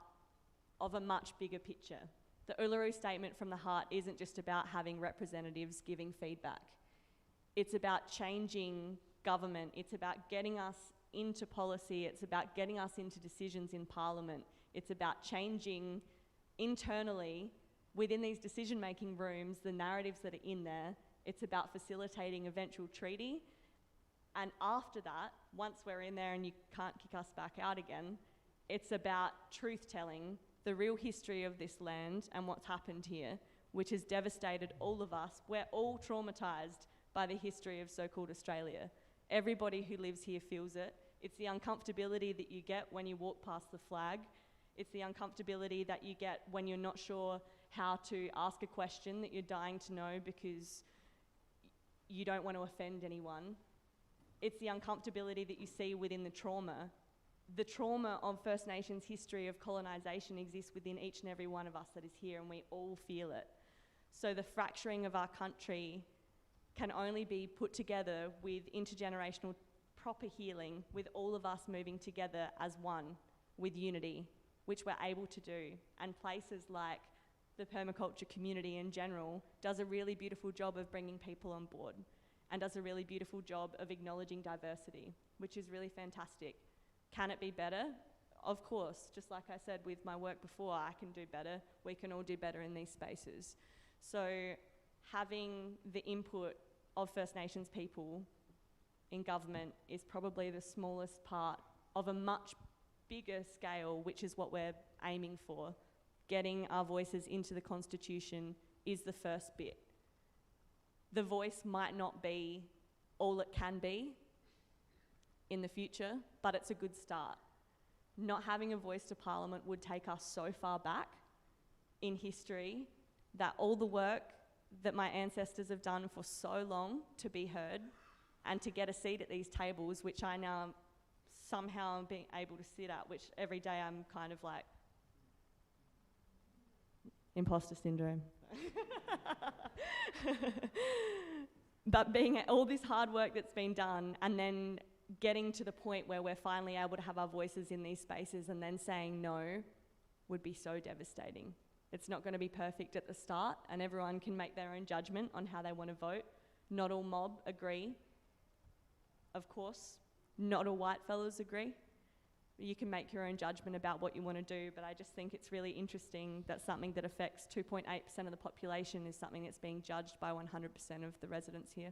of a much bigger picture. The Uluru Statement from the Heart isn't just about having representatives giving feedback. It's about changing government. It's about getting us into policy. It's about getting us into decisions in Parliament. It's about changing internally within these decision-making rooms, the narratives that are in there. It's about facilitating eventual treaty. And after that, once we're in there and you can't kick us back out again, it's about truth-telling, the real history of this land and what's happened here, which has devastated all of us. We're all traumatised by the history of so-called Australia. Everybody who lives here feels it. It's the uncomfortability that you get when you walk past the flag. It's the uncomfortability that you get when you're not sure how to ask a question that you're dying to know because you don't want to offend anyone. It's the uncomfortability that you see within the trauma. The trauma of First Nations history of colonisation exists within each and every one of us that is here, and we all feel it. So the fracturing of our country can only be put together with intergenerational proper healing, with all of us moving together as one, with unity, which we're able to do. And places like the permaculture community in general does a really beautiful job of bringing people on board and does a really beautiful job of acknowledging diversity, which is really fantastic. Can it be better? Of course, just like I said with my work before, I can do better. We can all do better in these spaces. So having the input of First Nations people in government is probably the smallest part of a much bigger scale, which is what we're aiming for. Getting our voices into the Constitution is the first bit. The voice might not be all it can be in the future, but it's a good start. Not having a voice to Parliament would take us so far back in history that all the work that my ancestors have done for so long to be heard and to get a seat at these tables, which I now somehow am being able to sit at, which every day I'm kind of like, imposter syndrome. But being at all this hard work that's been done and then getting to the point where we're finally able to have our voices in these spaces and then saying no would be so devastating. It's not going to be perfect at the start, and everyone can make their own judgment on how they want to vote. Not all mob agree, of course. Not all white fellas agree. You can make your own judgment about what you want to do, but I just think it's really interesting that something that affects 2.8% of the population is something that's being judged by 100% of the residents here.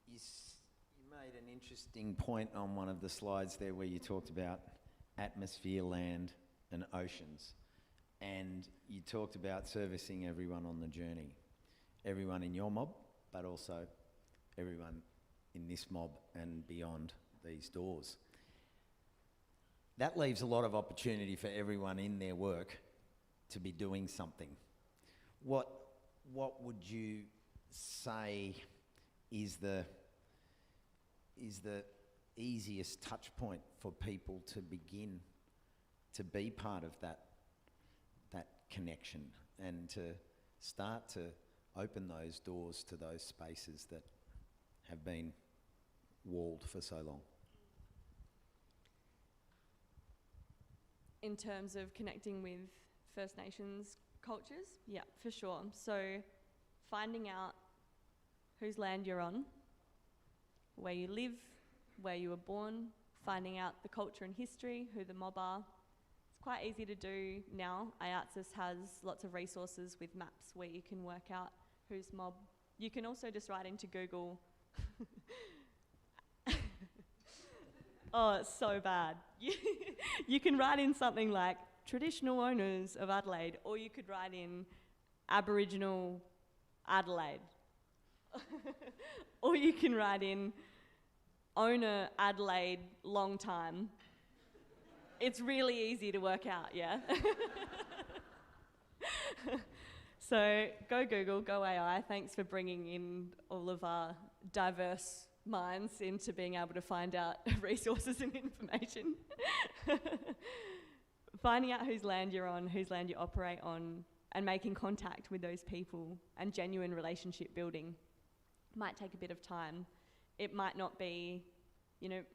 You made an interesting point on one of the slides there where you talked about atmosphere, land and oceans. And you talked about servicing everyone on the journey. Everyone in your mob, but also everyone in this mob and beyond these doors. That leaves a lot of opportunity for everyone in their work to be doing something. What would you say is the easiest touch point for people to begin to be part of that connection and to start to open those doors to those spaces that have been walled for so long. In terms of connecting with First Nations cultures, yeah, for sure. So finding out whose land you're on, where you live, where you were born, finding out the culture and history, who the mob are. It's quite easy to do now. IATSIS has lots of resources with maps where you can work out who's mob. You can also just write into Google. Oh, it's so bad. You can write in something like traditional owners of Adelaide, or you could write in Aboriginal Adelaide. Or you can write in owner Adelaide long time. It's really easy to work out, yeah? So go Google, go AI. Thanks for bringing in all of our diverse minds into being able to find out resources and information. Finding out whose land you're on, whose land you operate on, and making contact with those people and genuine relationship building might take a bit of time. It might not be,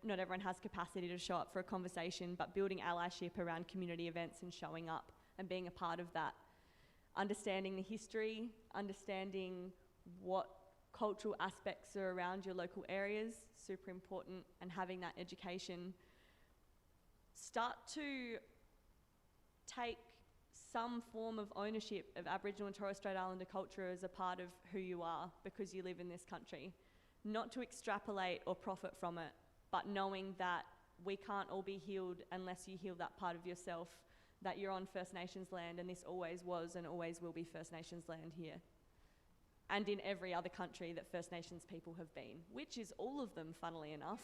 not everyone has capacity to show up for a conversation, but building allyship around community events and showing up and being a part of that. Understanding the history, understanding what cultural aspects are around your local areas, super important, and having that education. Start to take some form of ownership of Aboriginal and Torres Strait Islander culture as a part of who you are because you live in this country. Not to extrapolate or profit from it, but knowing that we can't all be healed unless you heal that part of yourself, that you're on First Nations land, and this always was and always will be First Nations land here. And in every other country that First Nations people have been, which is all of them, funnily enough.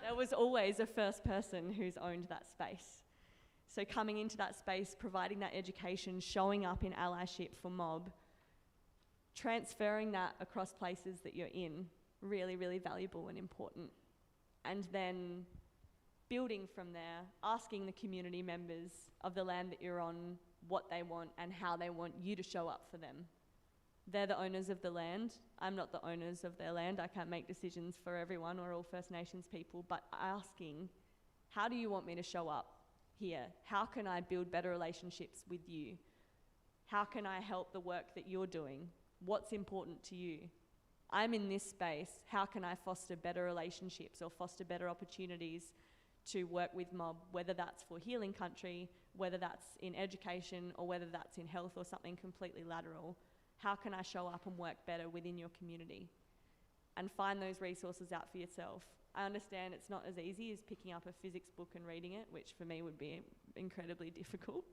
There was always a first person who's owned that space. So coming into that space, providing that education, showing up in allyship for mob, transferring that across places that you're in, really, really valuable and important. And then building from there, asking the community members of the land that you're on what they want and how they want you to show up for them. They're the owners of the land. I'm not the owners of their land. I can't make decisions for everyone or all First Nations people, but asking, how do you want me to show up here? How can I build better relationships with you? How can I help the work that you're doing? What's important to you? I'm in this space. How can I foster better relationships or foster better opportunities to work with mob, whether that's for healing country, whether that's in education, or whether that's in health or something completely lateral? How can I show up and work better within your community? And find those resources out for yourself. I understand it's not as easy as picking up a physics book and reading it, which for me would be incredibly difficult.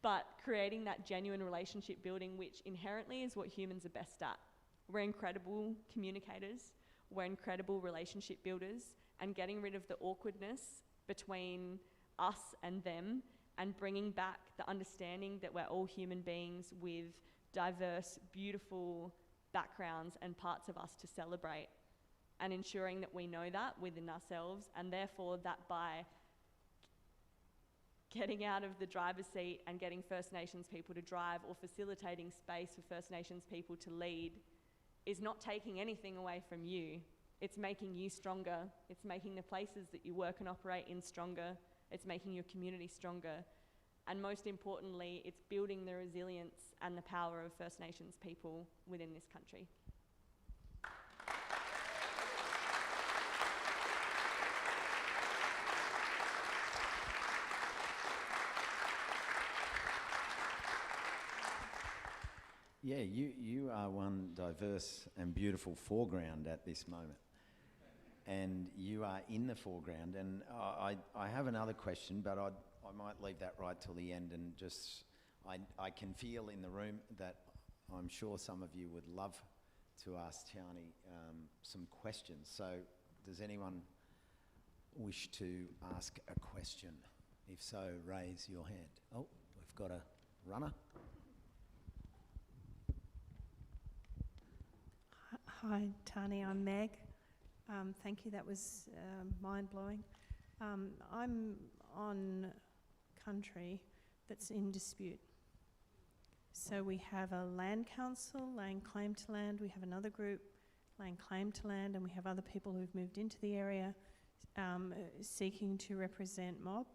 But creating that genuine relationship building, which inherently is what humans are best at. We're incredible communicators, we're incredible relationship builders, and getting rid of the awkwardness between us and them, and bringing back the understanding that we're all human beings with diverse, beautiful backgrounds and parts of us to celebrate, and ensuring that we know that within ourselves, and therefore that by getting out of the driver's seat and getting First Nations people to drive, or facilitating space for First Nations people to lead, is not taking anything away from you. It's making you stronger. It's making the places that you work and operate in stronger. It's making your community stronger. And most importantly, it's building the resilience and the power of First Nations people within this country. Yeah, you are one diverse and beautiful foreground at this moment. And you are in the foreground. And I have another question, but I might leave that right till the end. And just, I can feel in the room that I'm sure some of you would love to ask Tiahni some questions. So does anyone wish to ask a question? If so, raise your hand. Oh, we've got a runner. Hi, Tiahni, I'm Meg. Thank you, that was mind-blowing. on country that's in dispute. So we have a land council, land claim to land, we have another group, land claim to land, and we have other people who've moved into the area seeking to represent mob.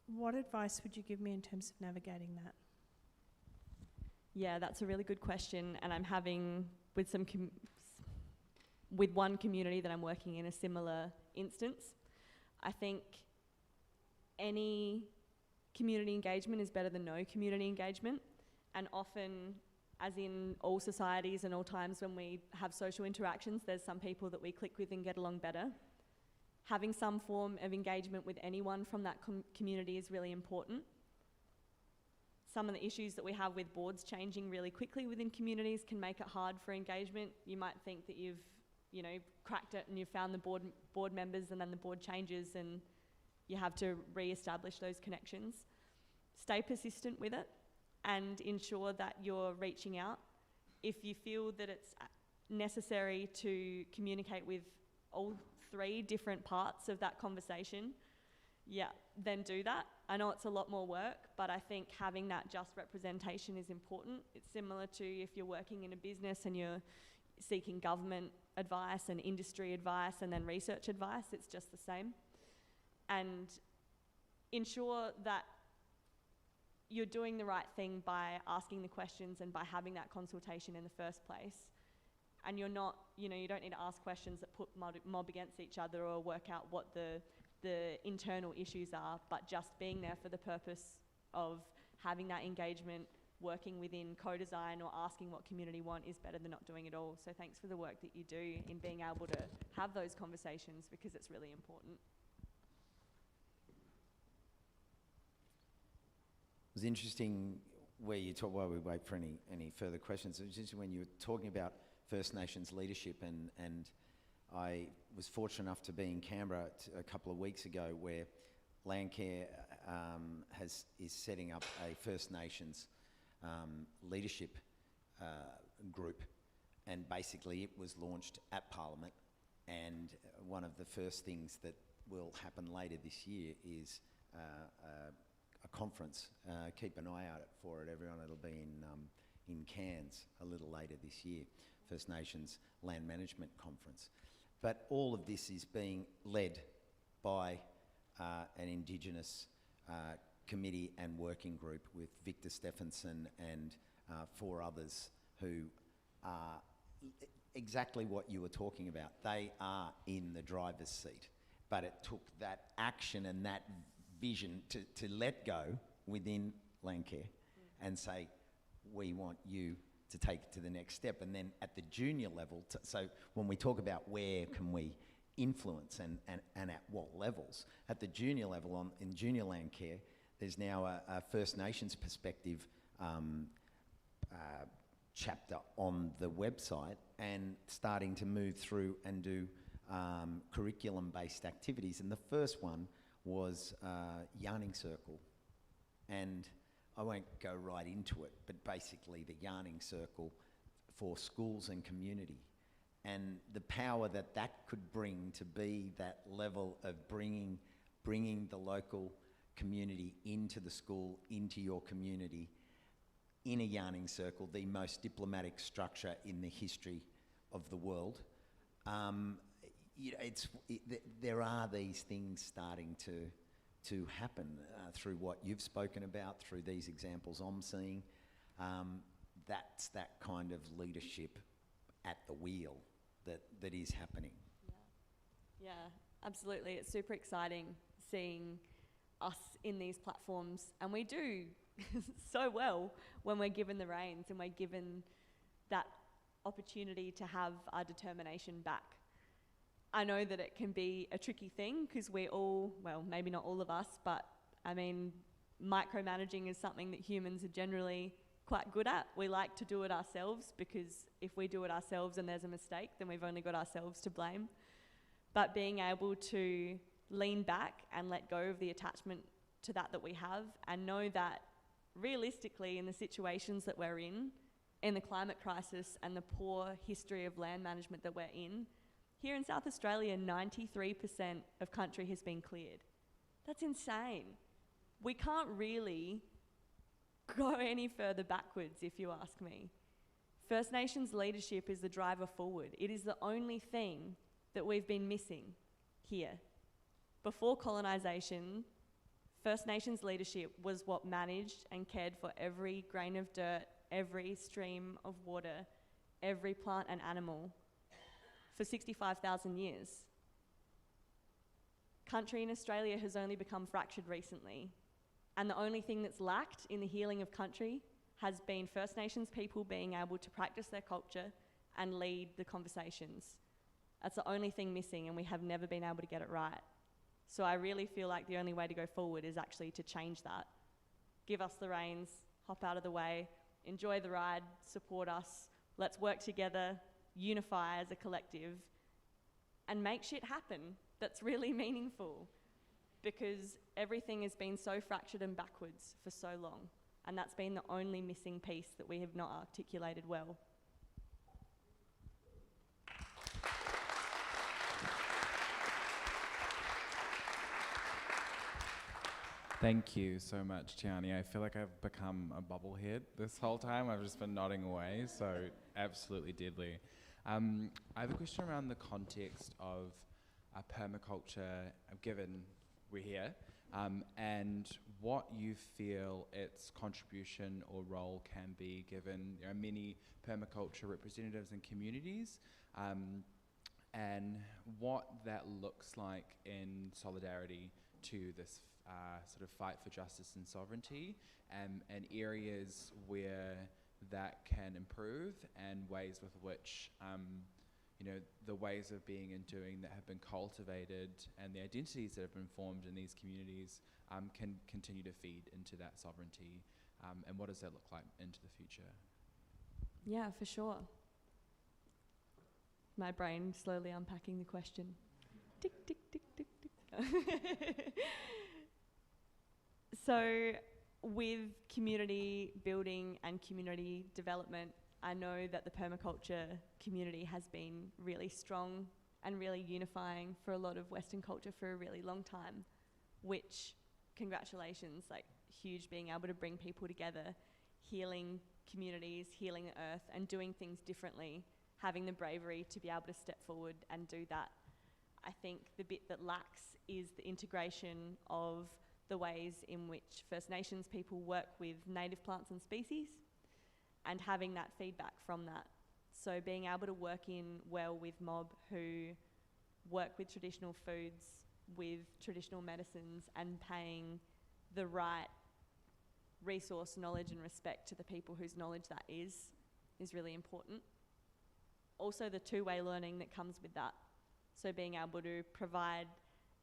What advice would you give me in terms of navigating that? Yeah, that's a really good question, and I'm having with with one community that I'm working in a similar instance. I think any community engagement is better than no community engagement, and often, as in all societies and all times when we have social interactions, there's some people that we click with and get along better. Having some form of engagement with anyone from that community is really important. Some of the issues that we have with boards changing really quickly within communities can make it hard for engagement. You might think that you've, cracked it and you've found the board members, and then the board changes and you have to re-establish those connections. Stay persistent with it and ensure that you're reaching out. If you feel that it's necessary to communicate with all 3 different parts of that conversation, then do that. I know it's a lot more work, but I think having that just representation is important. It's similar to if you're working in a business and you're seeking government advice and industry advice and then research advice, it's just the same. And ensure that you're doing the right thing by asking the questions and by having that consultation in the first place. And you're not, you don't need to ask questions that put mob against each other or work out what the internal issues are, but just being there for the purpose of having that engagement, working within co-design or asking what community want is better than not doing it all. So thanks for the work that you do in being able to have those conversations, because it's really important. It was interesting where you talk, while we wait for any further questions, it was interesting when you were talking about First Nations leadership, and I was fortunate enough to be in Canberra a couple of weeks ago, where Landcare is setting up a First Nations leadership group, and basically it was launched at Parliament, and one of the first things that will happen later this year is a conference. Keep an eye out for it, everyone. It'll be in Cairns a little later this year, First Nations Land Management Conference. But all of this is being led by an Indigenous committee and working group with Victor Stephenson and 4 others who are exactly what you were talking about. They are in the driver's seat, but it took that action and that vision to let go within Landcare and say, we want you to take it to the next step. And then at the junior level, so when we talk about where can we influence and at what levels, at the junior level in junior Landcare, there's now a First Nations perspective chapter on the website, and starting to move through and do curriculum-based activities. And the first one was Yarning Circle. And I won't go right into it, but basically the Yarning Circle for schools and community, and the power that could bring to be that level of bringing the local community into the school, into your community, in a Yarning Circle, the most diplomatic structure in the history of the world. There are these things starting to happen through what you've spoken about, through these examples I'm seeing. That's that kind of leadership at the wheel that is happening. Yeah, absolutely. It's super exciting seeing us in these platforms, and we do so well when we're given the reins and we're given that opportunity to have our determination back. I know that it can be a tricky thing because we all, well, maybe not all of us, but I mean, micromanaging is something that humans are generally quite good at. We like to do it ourselves, because if we do it ourselves and there's a mistake, then we've only got ourselves to blame. But being able to lean back and let go of the attachment to that we have, and know that realistically in the situations that we're in the climate crisis and the poor history of land management that we're in, here in South Australia, 93% of country has been cleared. That's insane. We can't really go any further backwards, if you ask me. First Nations leadership is the driver forward. It is the only thing that we've been missing here. Before colonisation, First Nations leadership was what managed and cared for every grain of dirt, every stream of water, every plant and animal for 65,000 years. Country in Australia has only become fractured recently, and the only thing that's lacked in the healing of country has been First Nations people being able to practice their culture and lead the conversations. That's the only thing missing, and we have never been able to get it right. So I really feel like the only way to go forward is actually to change that. Give us the reins, hop out of the way, enjoy the ride, support us, let's work together, unify as a collective, and make shit happen that's really meaningful, because everything has been so fractured and backwards for so long, and that's been the only missing piece that we have not articulated well. Thank you so much, Tiahni. I feel like I've become a bubblehead this whole time. I've just been nodding away, so absolutely deadly. I have a question around the context of permaculture, given we're here, and what you feel its contribution or role can be, given there are many permaculture representatives and communities, and what that looks like in solidarity to this sort of fight for justice and sovereignty, and areas where that can improve, and ways with which the ways of being and doing that have been cultivated and the identities that have been formed in these communities can continue to feed into that sovereignty, and what does that look like into the future? Yeah, for sure. My brain slowly unpacking the question. Tick, tick, tick, tick, tick. So with community building and community development, I know that the permaculture community has been really strong and really unifying for a lot of Western culture for a really long time, which, congratulations, like huge, being able to bring people together, healing communities, healing the earth, and doing things differently, having the bravery to be able to step forward and do that. I think the bit that lacks is the integration of the ways in which First Nations people work with native plants and species, and having that feedback from that. So being able to work in well with mob who work with traditional foods, with traditional medicines, and paying the right resource, knowledge and respect to the people whose knowledge that is really important. Also the two-way learning that comes with that. So being able to provide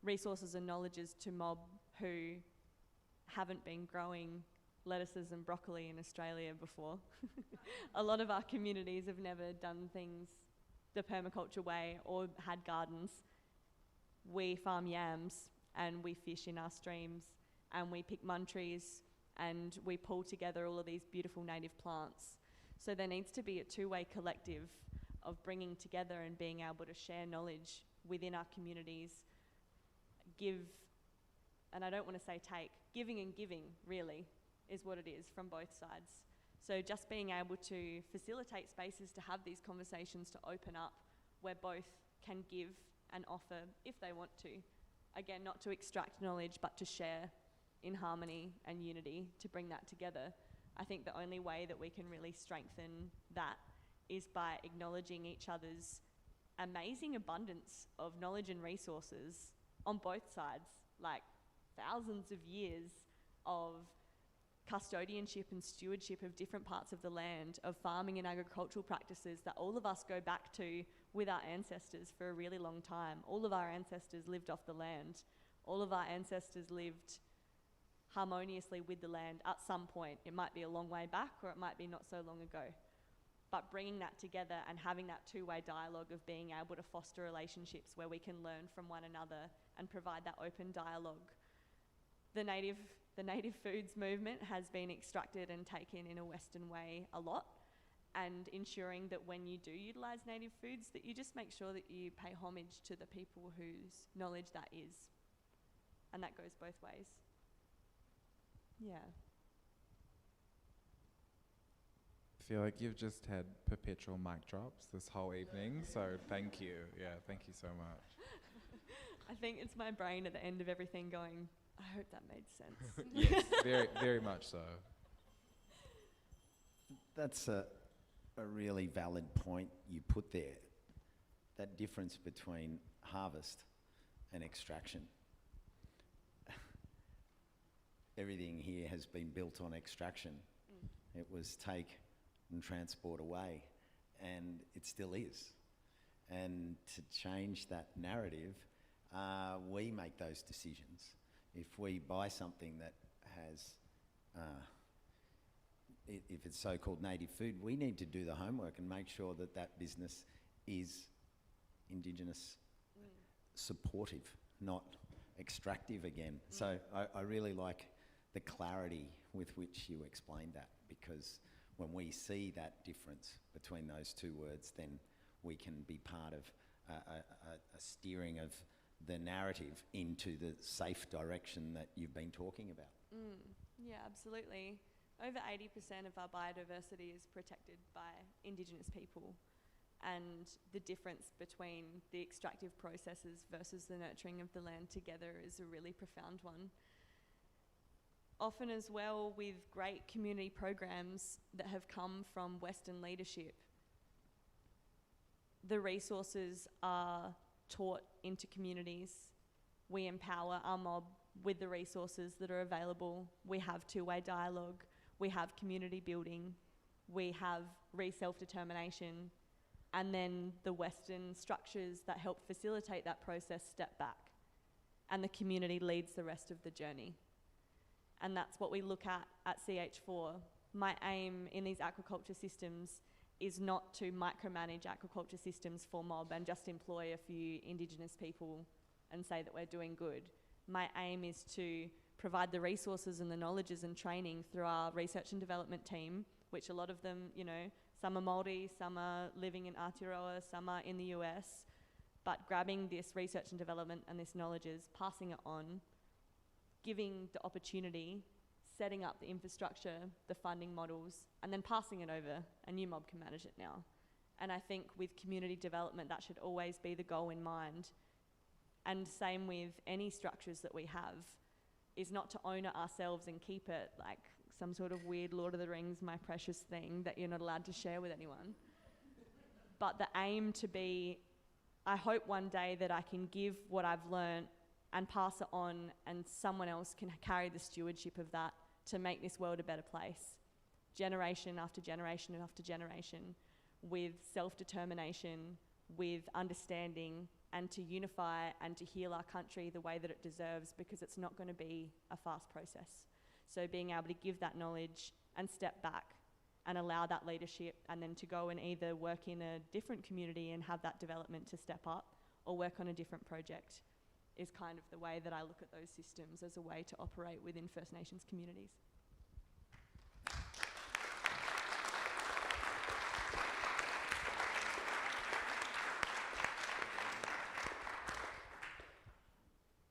resources and knowledges to mob who haven't been growing lettuces and broccoli in Australia before. A lot of our communities have never done things the permaculture way or had gardens. We farm yams and we fish in our streams and we pick mun trees and we pull together all of these beautiful native plants. So there needs to be a two-way collective of bringing together and being able to share knowledge within our communities, give, and I don't want to say take, giving and giving really is what it is from both sides. So just being able to facilitate spaces to have these conversations, to open up where both can give and offer if they want to. Again, not to extract knowledge, but to share in harmony and unity, to bring that together. I think the only way that we can really strengthen that is by acknowledging each other's amazing abundance of knowledge and resources on both sides, like thousands of years of custodianship and stewardship of different parts of the land, of farming and agricultural practices that all of us go back to with our ancestors for a really long time. All of our ancestors lived off the land. All of our ancestors lived harmoniously with the land at some point. It might be a long way back or it might be not so long ago. But bringing that together and having that two-way dialogue of being able to foster relationships where we can learn from one another and provide that open dialogue. The native foods movement has been extracted and taken in a Western way a lot, and ensuring that when you do utilise native foods, that you just make sure that you pay homage to the people whose knowledge that is. And that goes both ways. Yeah. I feel like you've just had perpetual mic drops this whole evening, so thank you. Yeah, thank you so much. I think it's my brain at the end of everything going, I hope that made sense. Yes, very, very much so. That's a really valid point you put there. That difference between harvest and extraction. Everything here has been built on extraction. It was take and transport away, and it still is. And to change that narrative, we make those decisions. If we buy something that has, if it's so-called native food, we need to do the homework and make sure that that business is Indigenous supportive, not extractive again. So I really like the clarity with which you explained that, because when we see that difference between those two words, then we can be part of a steering of the narrative into the safe direction that you've been talking about. Yeah, absolutely. Over 80% of our biodiversity is protected by Indigenous people, and the difference between the extractive processes versus the nurturing of the land together is a really profound one. Often as well, with great community programs that have come from Western leadership, the resources are taught into communities. We empower our mob with the resources that are available. We have two-way dialogue. We have community building. We have self-determination. And then the Western structures that help facilitate that process step back. And the community leads the rest of the journey. And that's what we look at CH4. My aim in these aquaculture systems is not to micromanage aquaculture systems for mob and just employ a few Indigenous people and say that we're doing good. My aim is to provide the resources and the knowledges and training through our research and development team, which a lot of them, you know, some are Māori, some are living in Aotearoa, some are in the US, but grabbing this research and development and this knowledge, passing it on, giving the opportunity, setting up the infrastructure, the funding models, and then passing it over. A new mob can manage it now. And I think with community development, that should always be the goal in mind. And same with any structures that we have, is not to own it ourselves and keep it like some sort of weird Lord of the Rings, my precious thing that you're not allowed to share with anyone. But the aim to be, I hope one day that I can give what I've learnt and pass it on, and someone else can carry the stewardship of that to make this world a better place, generation after generation after generation, with self-determination, with understanding, and to unify and to heal our country the way that it deserves, because it's not going to be a fast process. So being able to give that knowledge and step back and allow that leadership, and then to go and either work in a different community and have that development to step up, or work on a different project, is kind of the way that I look at those systems as a way to operate within First Nations communities.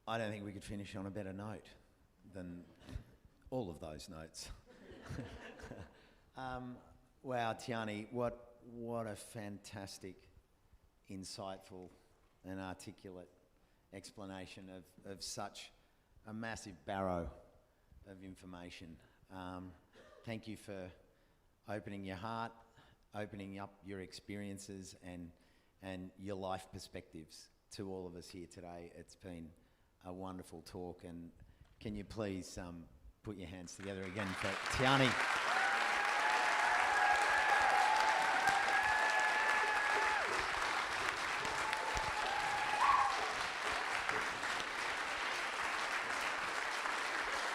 I don't think we could finish on a better note than all of those notes. Wow, Tiahni, what a fantastic, insightful and articulate explanation of such a massive barrow of information. Thank you for opening your heart, opening up your experiences and your life perspectives to all of us here today. It's been a wonderful talk, and can you please put your hands together again for Tiahni.